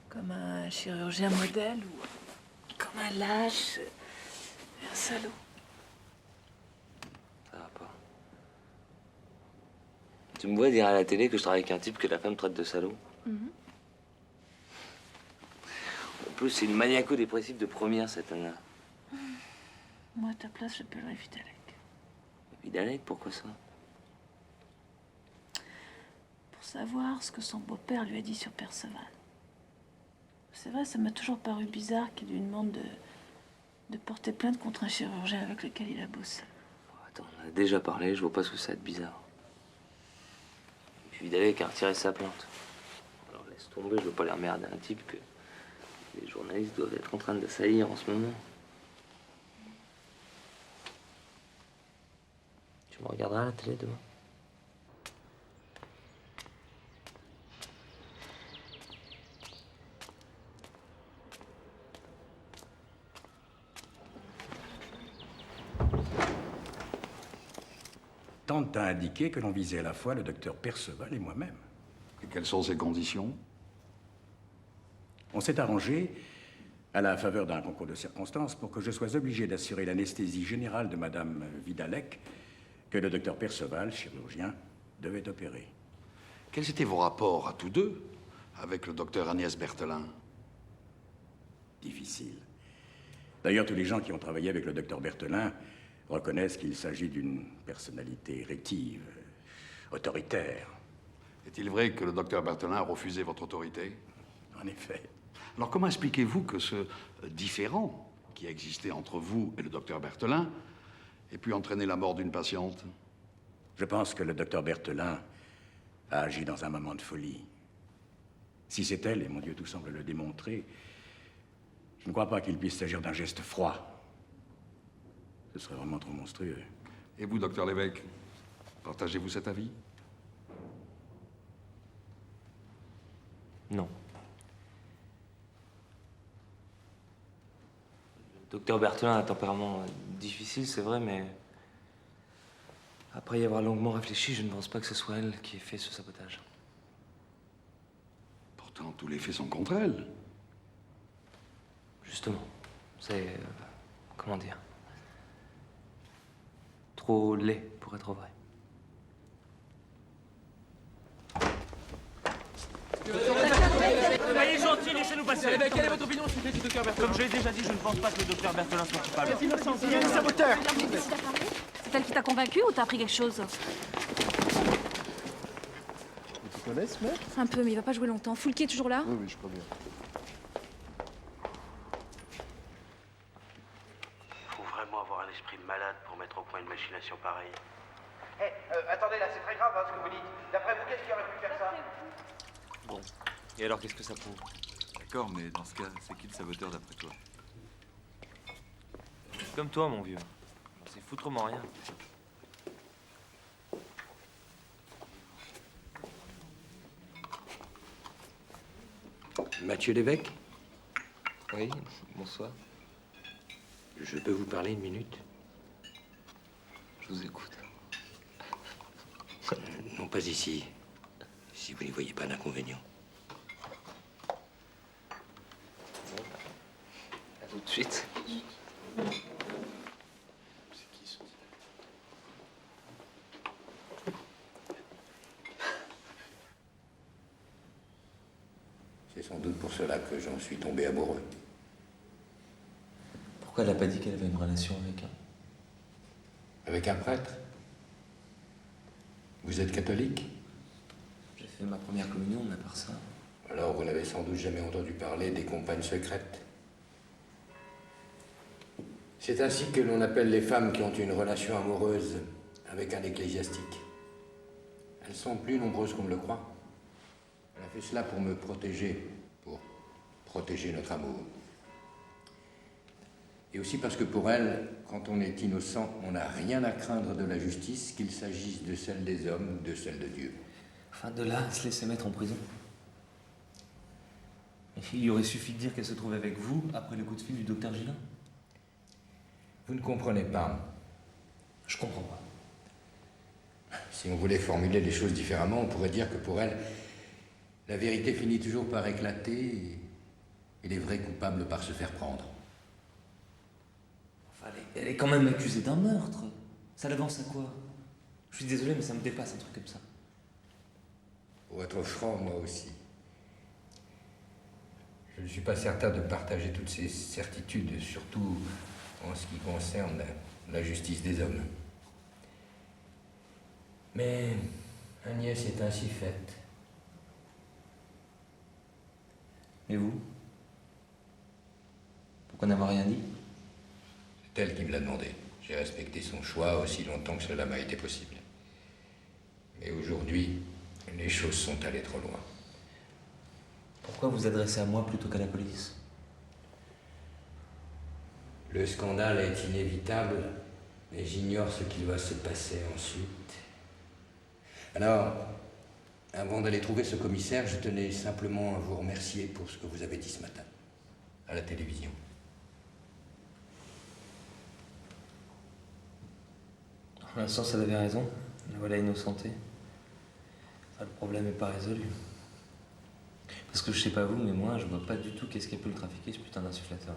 Speaker 24: Comme un chirurgien modèle ou comme un lâche, un salaud?
Speaker 15: Ça va pas. Tu me vois dire à la télé que je travaille avec un type que la femme traite de salaud? En plus, c'est une maniaco-dépressive de première, cette Anna.
Speaker 24: Moi, à ta place, j'appellerais Vidalec.
Speaker 15: Vidalec, pourquoi ça?
Speaker 24: Pour savoir ce que son beau-père lui a dit sur Perceval. C'est vrai, ça m'a toujours paru bizarre qu'il lui demande de porter plainte contre un chirurgien avec lequel il a bossé.
Speaker 15: Attends, on en a déjà parlé, je vois pas ce que ça va être bizarre. Et puis Vidalec a retiré sa plainte. Alors laisse tomber, je veux pas les emmerder un type que les journalistes doivent être en train d'assaillir en ce moment. Tu me regarderas à la télé demain?
Speaker 4: Tante a indiqué que l'on visait à la fois le docteur Perceval et moi-même.
Speaker 18: Et quelles sont ces conditions?
Speaker 4: On s'est arrangé, à la faveur d'un concours de circonstances, pour que je sois obligé d'assurer l'anesthésie générale de Madame Vidalec, que le docteur Perceval, chirurgien, devait opérer.
Speaker 18: Quels étaient vos rapports à tous deux avec le docteur Agnès Berthelin?
Speaker 4: Difficile. D'ailleurs, tous les gens qui ont travaillé avec le docteur Berthelin reconnaissent qu'il s'agit d'une personnalité rétive, autoritaire.
Speaker 18: Est-il vrai que le docteur Berthelin a refusé votre autorité?
Speaker 4: En effet.
Speaker 18: Alors comment expliquez-vous que ce différend qui a existé entre vous et le docteur Berthelin ait pu entraîner la mort d'une patiente?
Speaker 4: Je pense que le docteur Berthelin a agi dans un moment de folie. Si c'est elle, et mon Dieu, tout semble le démontrer, je ne crois pas qu'il puisse s'agir d'un geste froid. Ce serait vraiment trop monstrueux.
Speaker 18: Et vous, docteur Lévesque, partagez-vous cet avis?
Speaker 15: Non. Le docteur Berthelin a un tempérament difficile, c'est vrai, mais après y avoir longuement réfléchi, je ne pense pas que ce soit elle qui ait fait ce sabotage.
Speaker 18: Pourtant, tous les faits sont contre elle.
Speaker 15: Justement, c'est... comment dire? Trop laid pour être vrai.
Speaker 12: Soyez gentil, laissez-nous passer. Quelle est votre opinion sur le docteur Berthelin? Comme je l'ai déjà dit, je ne pense pas que le docteur Berthelin soit coupable.
Speaker 24: Il y a des saboteurs. C'est elle qui t'a convaincu ou t'as appris quelque chose?
Speaker 20: Tu connais ce mec?
Speaker 24: Un peu, mais il va pas jouer longtemps. Foulquier est toujours là?
Speaker 20: Oui, je crois bien.
Speaker 16: Faut vraiment avoir un esprit de malade pour mettre au point une machination pareille.
Speaker 7: Attendez, là, c'est très grave ce que vous dites. D'après vous, qu'est-ce qui aurait pu faire ça?
Speaker 15: Bon. Et alors, qu'est-ce que ça prouve?
Speaker 1: D'accord, mais dans ce cas, c'est qui le saboteur d'après toi?
Speaker 15: Comme toi, mon vieux. J'en sais foutrement rien.
Speaker 10: Mathieu Lévesque?
Speaker 15: Oui, bonsoir.
Speaker 10: Je peux vous parler une minute?
Speaker 15: Je vous écoute.
Speaker 10: Non, pas ici. Si vous n'y voyez pas d'inconvénient.
Speaker 15: À tout de suite.
Speaker 4: C'est sans doute pour cela que j'en suis tombé amoureux.
Speaker 15: Pourquoi elle n'a pas dit qu'elle avait une relation avec
Speaker 4: Avec un prêtre? Vous êtes catholique?
Speaker 15: J'ai fait ma première communion, mais à part ça...
Speaker 4: Alors vous n'avez sans doute jamais entendu parler des compagnes secrètes. C'est ainsi que l'on appelle les femmes qui ont une relation amoureuse avec un ecclésiastique. Elles sont plus nombreuses qu'on ne le croit. Elle a fait cela pour me protéger, pour protéger notre amour. Et aussi parce que pour elle, quand on est innocent, on n'a rien à craindre de la justice, qu'il s'agisse de celle des hommes ou de celle de Dieu.
Speaker 15: Enfin, de là à se laisser mettre en prison. Il aurait suffi de dire qu'elle se trouvait avec vous après le coup de fil du docteur Gillin.
Speaker 4: Vous ne comprenez pas.
Speaker 15: Je comprends pas.
Speaker 4: Si on voulait formuler les choses différemment, on pourrait dire que pour elle, la vérité finit toujours par éclater et les vrais coupables par se faire prendre.
Speaker 15: Enfin, elle est quand même accusée d'un meurtre. Ça l'avance à quoi? Je suis désolé, mais ça me dépasse un truc comme ça.
Speaker 4: Pour être franc, moi aussi. Je ne suis pas certain de partager toutes ces certitudes, surtout en ce qui concerne la justice des hommes. Mais Agnès est ainsi faite.
Speaker 15: Et vous? Pourquoi n'avoir rien dit?
Speaker 4: C'est elle qui me l'a demandé. J'ai respecté son choix aussi longtemps que cela m'a été possible. Mais aujourd'hui, les choses sont allées trop loin.
Speaker 15: Pourquoi vous adressez à moi plutôt qu'à la police?
Speaker 4: Le scandale est inévitable, mais j'ignore ce qui va se passer ensuite. Alors, avant d'aller trouver ce commissaire, je tenais simplement à vous remercier pour ce que vous avez dit ce matin, à la télévision.
Speaker 15: Pour l'instant, elle avait raison. La voilà innocentée. Enfin, le problème n'est pas résolu. Parce que je sais pas vous, mais moi, je vois pas du tout qu'est-ce qu'elle peut le trafiquer, ce putain d'insufflateur.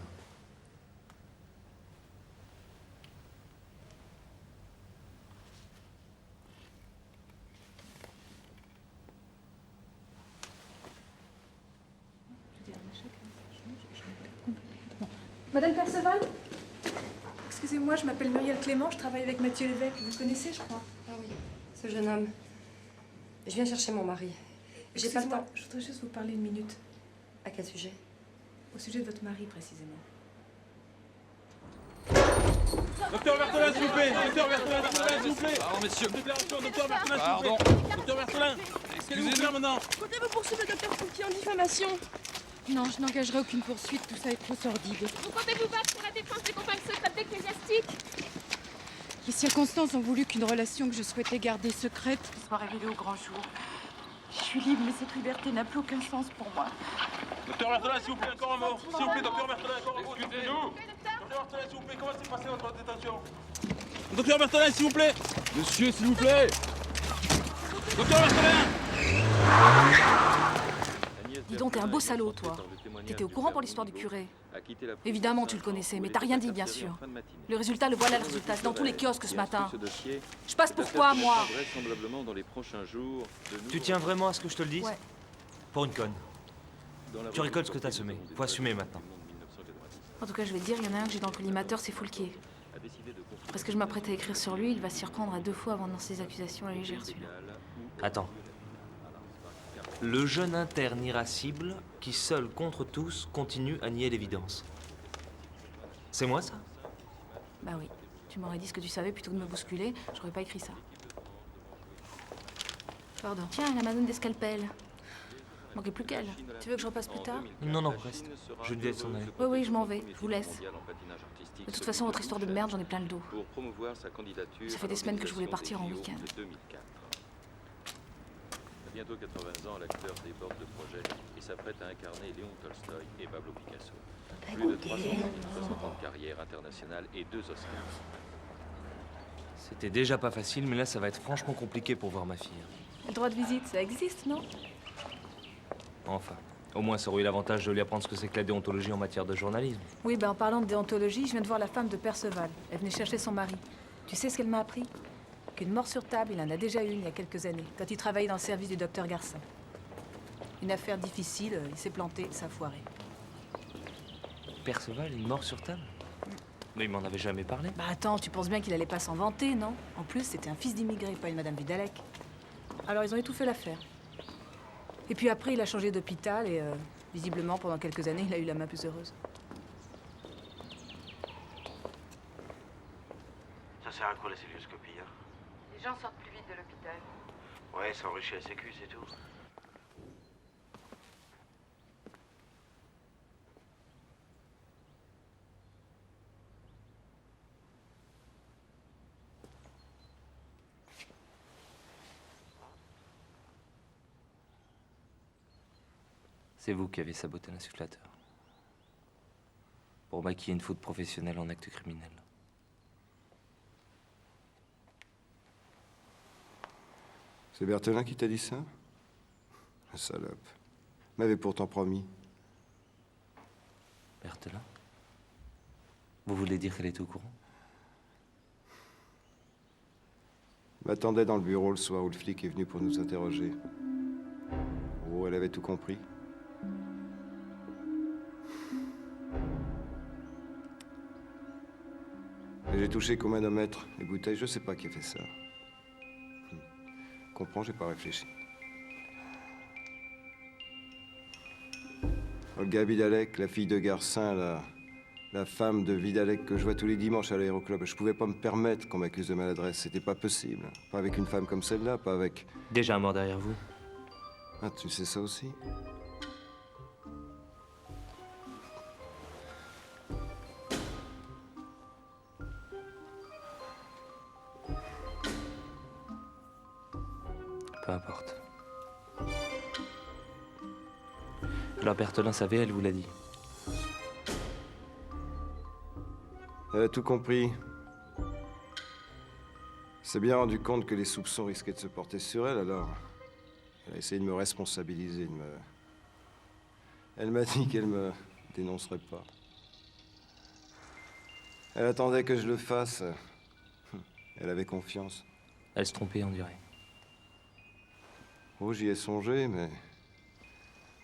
Speaker 11: Madame Perceval? Excusez-moi, je m'appelle Muriel Clément, je travaille avec Mathieu Lévesque. Vous le connaissez, je crois.
Speaker 3: Ah oui, ce jeune homme. Je viens chercher mon mari. J'ai pas le temps.
Speaker 11: Je voudrais juste vous parler une minute.
Speaker 3: À quel sujet?
Speaker 11: Au sujet de votre mari, précisément.
Speaker 23: Docteur Berthelin, s'il vous plaît. Docteur Berthelin, s'il vous plaît. Pardon, messieurs. Déclaration, docteur Berthelin, s'il vous plaît. Docteur Berthelin, excusez-nous maintenant.
Speaker 3: Comptez-vous poursuivre le docteur Fouquier en diffamation?
Speaker 6: Non, je n'engagerai aucune poursuite, tout ça est trop sordide.
Speaker 14: Vous comptez vous battre pour la défense des compagnes secrètes d'ecclésiastiques?
Speaker 6: Les circonstances ont voulu qu'une relation que je souhaitais garder secrète
Speaker 14: Soit révélée au grand jour. Je suis libre, mais cette liberté n'a plus aucun sens pour moi.
Speaker 23: Docteur Berthelin, s'il vous plaît, encore un mot. S'il vous plaît, docteur Berthelin, encore un mot. Excusez-nous. Docteur Berthelin, s'il vous plaît, comment s'est passée votre détention? Docteur Berthelin, s'il vous plaît. Monsieur, s'il vous plaît. Docteur Berthelin.
Speaker 17: Dis donc, t'es un beau salaud, toi. T'étais au courant pour l'histoire du curé? Évidemment, tu le connaissais, mais t'as rien dit, bien sûr. Le résultat, le voilà, le résultat. C'est dans tous les kiosques ce matin. Je passe pour quoi, moi?
Speaker 15: Tu tiens vraiment à ce que je te le dise?
Speaker 17: Ouais.
Speaker 15: Pour une conne. Tu récoltes ce que t'as semé. Faut assumer maintenant.
Speaker 17: En tout cas, je vais te dire, il y en a un que j'ai dans le collimateur, c'est Foulquier. Parce que je m'apprête à écrire sur lui, il va s'y reprendre à 2 fois avant de lancer ses accusations à légère, celui-là.
Speaker 15: Attends. Le jeune interne irascible qui, seul contre tous, continue à nier l'évidence. C'est moi, ça?
Speaker 17: Bah oui. Tu m'aurais dit ce que tu savais plutôt que de me bousculer, j'aurais pas écrit ça. Pardon. Tiens, la madone des scalpels. Manquait plus qu'elle. Tu veux que je repasse plus tard?
Speaker 15: Non, non, reste. Je lui laisse s'en aller.
Speaker 17: Oui, oui, je m'en vais. Je vous laisse. De toute façon, votre histoire de merde, j'en ai plein le dos. Ça fait des semaines que je voulais partir en week-end.
Speaker 9: Bientôt 80 ans, l'acteur déborde de projets et s'apprête à incarner Léon Tolstoï et Pablo Picasso. Plus de 360 ans de carrière internationale et 2 Oscars.
Speaker 15: C'était déjà pas facile, mais là, ça va être franchement compliqué pour voir ma fille.
Speaker 17: Le droit de visite, ça existe, non?
Speaker 15: Enfin, au moins, ça aurait eu l'avantage de lui apprendre ce que c'est que la déontologie en matière de journalisme.
Speaker 11: Oui, ben en parlant de déontologie, je viens de voir la femme de Perceval. Elle venait chercher son mari. Tu sais ce qu'elle m'a appris? Qu'une mort sur table, il en a déjà eu une il y a quelques années, quand il travaillait dans le service du docteur Garcin.
Speaker 8: Une affaire difficile, il s'est planté, ça a foiré.
Speaker 15: Perceval, une mort sur table? Mais il m'en avait jamais parlé.
Speaker 8: Bah attends, tu penses bien qu'il allait pas s'en vanter, non? En plus, c'était un fils d'immigré, pas une Madame Vidalec. Alors ils ont étouffé l'affaire. Et puis après, il a changé d'hôpital et visiblement, pendant quelques années, il a eu la main plus heureuse.
Speaker 16: Ça sert à quoi la célioscopie, hein?
Speaker 14: Les gens sortent plus vite de l'hôpital.
Speaker 16: Ouais, ça enrichit la sécu, c'est tout.
Speaker 15: C'est vous qui avez saboté l'insufflateur. Pour maquiller une faute professionnelle en acte criminel.
Speaker 5: C'est Berthelin qui t'a dit ça? La salope. M'avait pourtant promis.
Speaker 15: Berthelin? Vous voulez dire qu'elle était au courant?
Speaker 5: M'attendait dans le bureau le soir où le flic est venu pour nous interroger. Oh, elle avait tout compris. Et j'ai touché qu'au manomètre, les bouteilles, je sais pas qui a fait ça. Comprends, j'ai pas réfléchi. Olga Vidalec, la fille de Garcin, la femme de Vidalec que je vois tous les dimanches à l'aéroclub. Je pouvais pas me permettre qu'on m'accuse de maladresse, c'était pas possible. Pas avec une femme comme celle-là, pas avec...
Speaker 15: Déjà un mort derrière vous.
Speaker 5: Ah, tu sais ça aussi?
Speaker 15: Peu importe. Alors Berthelin savait, elle vous l'a dit.
Speaker 5: Elle a tout compris. s'est bien rendu compte que les soupçons risquaient de se porter sur elle, alors elle a essayé de me responsabiliser, Elle m'a dit qu'elle me dénoncerait pas. Elle attendait que je le fasse. Elle avait confiance.
Speaker 15: Elle se trompait, on dirait.
Speaker 5: Oh, j'y ai songé, mais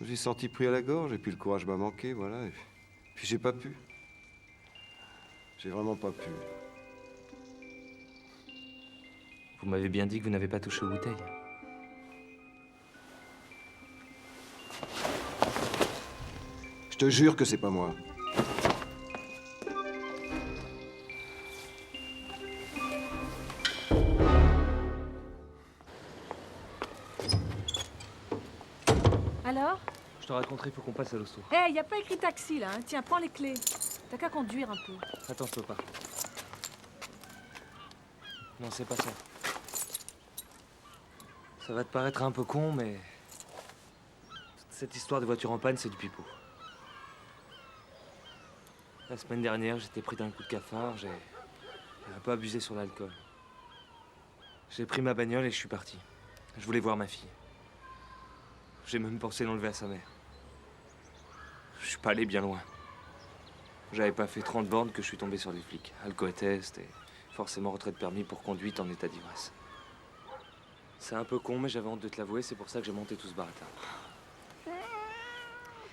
Speaker 5: j'ai senti pris à la gorge, et puis le courage m'a manqué, voilà. Et puis j'ai pas pu. J'ai vraiment pas pu.
Speaker 15: Vous m'avez bien dit que vous n'avez pas touché aux bouteilles.
Speaker 5: Je te jure que c'est pas moi.
Speaker 8: Alors?
Speaker 15: Je te raconterai, faut qu'on passe à l'hosto.
Speaker 8: Hé, y a pas écrit taxi, là, hein. Tiens, prends les clés. T'as qu'à conduire un peu.
Speaker 15: Attends, je peux pas. Non, c'est pas ça. Ça va te paraître un peu con, mais... toute cette histoire de voiture en panne, c'est du pipeau. La semaine dernière, j'étais pris d'un coup de cafard, j'ai un peu abusé sur l'alcool. J'ai pris ma bagnole et je suis parti. Je voulais voir ma fille. J'ai même pensé l'enlever à sa mère. Je suis pas allé bien loin. J'avais pas fait 30 bornes que je suis tombé sur les flics. Alcotest et forcément retrait de permis pour conduite en état d'ivresse. C'est un peu con, mais j'avais honte de te l'avouer, c'est pour ça que j'ai monté tout ce baratin.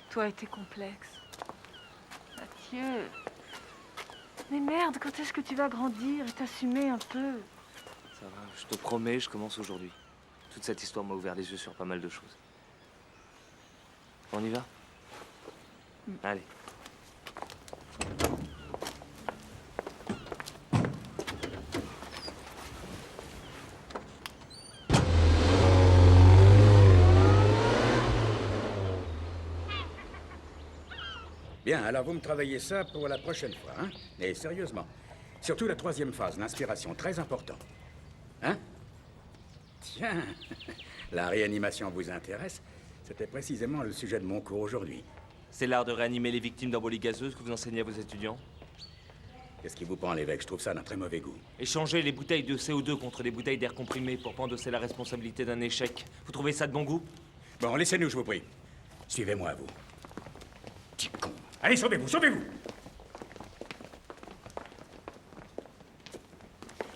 Speaker 24: Toi et tes complexes. Mathieu. Mais merde, quand est-ce que tu vas grandir et t'assumer un peu?
Speaker 15: Ça va, je te promets, je commence aujourd'hui. Toute cette histoire m'a ouvert les yeux sur pas mal de choses. On y va? Allez.
Speaker 4: Bien, alors vous me travaillez ça pour la prochaine fois, hein? Et sérieusement. Surtout la troisième phase, l'inspiration, très important. Hein? Tiens, la réanimation vous intéresse? C'était précisément le sujet de mon cours aujourd'hui.
Speaker 15: C'est l'art de réanimer les victimes d'embolie gazeuse que vous enseignez à vos étudiants?
Speaker 4: Qu'est-ce qui vous prend, l'évêque? Je trouve ça d'un très mauvais goût.
Speaker 15: Échanger les bouteilles de CO2 contre les bouteilles d'air comprimé pour pas endosser la responsabilité d'un échec. Vous trouvez ça de bon goût?
Speaker 4: Bon, laissez-nous, je vous prie. Suivez-moi, vous. Petit con. Allez, sauvez-vous, sauvez-vous!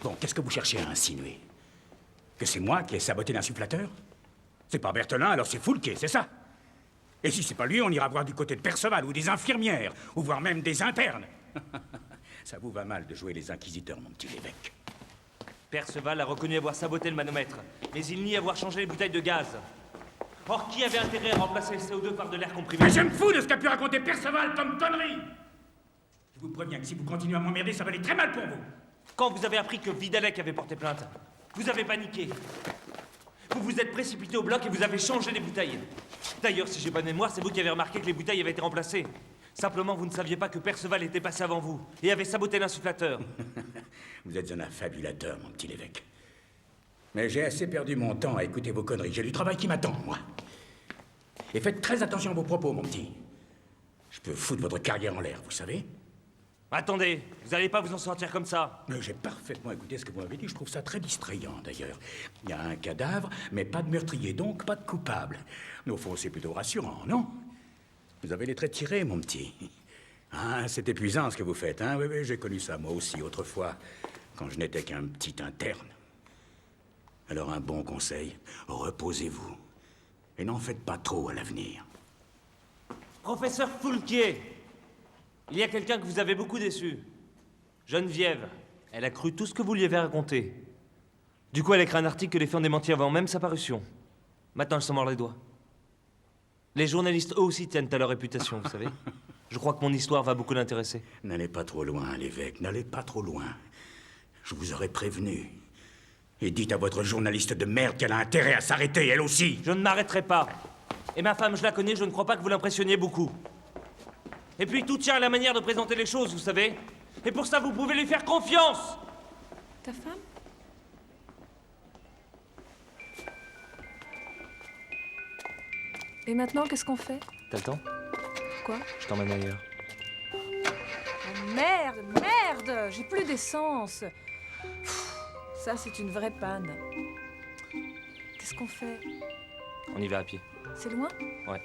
Speaker 4: Bon, qu'est-ce que vous cherchez à insinuer? Que c'est moi qui ai saboté l'insufflateur? C'est pas Berthelin, alors c'est Foulquier, c'est ça? Et si c'est pas lui, on ira voir du côté de Perceval ou des infirmières, ou voire même des internes. Ça vous va mal de jouer les inquisiteurs, mon petit évêque.
Speaker 15: Perceval a reconnu avoir saboté le manomètre, mais il nie avoir changé les bouteilles de gaz. Or, qui avait intérêt à remplacer le CO2 par de l'air comprimé?
Speaker 4: Mais je me fous de ce qu'a pu raconter Perceval comme connerie! Je vous préviens que si vous continuez à m'emmerder, ça va aller très mal pour vous.
Speaker 15: Quand vous avez appris que Vidalec avait porté plainte, vous avez paniqué. Vous vous êtes précipité au bloc et vous avez changé les bouteilles. D'ailleurs, si j'ai pas de mémoire, c'est vous qui avez remarqué que les bouteilles avaient été remplacées. Simplement, vous ne saviez pas que Perceval était passé avant vous et avait saboté l'insufflateur.
Speaker 4: Vous êtes un affabulateur, mon petit évêque. Mais j'ai assez perdu mon temps à écouter vos conneries. J'ai du travail qui m'attend, moi. Et faites très attention à vos propos, mon petit. Je peux foutre votre carrière en l'air, vous savez?
Speaker 15: Attendez, vous n'allez pas vous en sortir comme ça.
Speaker 4: Mais j'ai parfaitement écouté ce que vous m'avez dit. Je trouve ça très distrayant, d'ailleurs. Il y a un cadavre, mais pas de meurtrier, donc pas de coupable. Mais au fond, c'est plutôt rassurant, non? Vous avez les traits tirés, mon petit. Ah, c'est épuisant ce que vous faites, hein? Oui, j'ai connu ça, moi aussi, autrefois, quand je n'étais qu'un petit interne. Alors un bon conseil, reposez-vous. Et n'en faites pas trop à l'avenir.
Speaker 15: Professeur Foulquier, il y a quelqu'un que vous avez beaucoup déçu. Geneviève. Elle a cru tout ce que vous lui avez raconté. Du coup, elle a écrit un article que les faits ont démenti avant même sa parution. Maintenant, elle s'en mord les doigts. Les journalistes, eux aussi, tiennent à leur réputation, vous savez. Je crois que mon histoire va beaucoup l'intéresser.
Speaker 4: N'allez pas trop loin, l'évêque, n'allez pas trop loin. Je vous aurais prévenu. Et dites à votre journaliste de merde qu'elle a intérêt à s'arrêter, elle aussi.
Speaker 15: Je ne m'arrêterai pas. Et ma femme, je la connais, je ne crois pas que vous l'impressionniez beaucoup. Et puis tout tient à la manière de présenter les choses, vous savez. Et pour ça, vous pouvez lui faire confiance.
Speaker 11: Ta femme? Et maintenant, qu'est-ce qu'on fait?
Speaker 15: T'as le temps?
Speaker 11: Quoi?
Speaker 15: Je t'emmène ailleurs.
Speaker 11: Oh, merde, merde! J'ai plus d'essence. Ça, c'est une vraie panne. Qu'est-ce qu'on fait?
Speaker 15: On y va à pied.
Speaker 11: C'est loin?
Speaker 15: Ouais.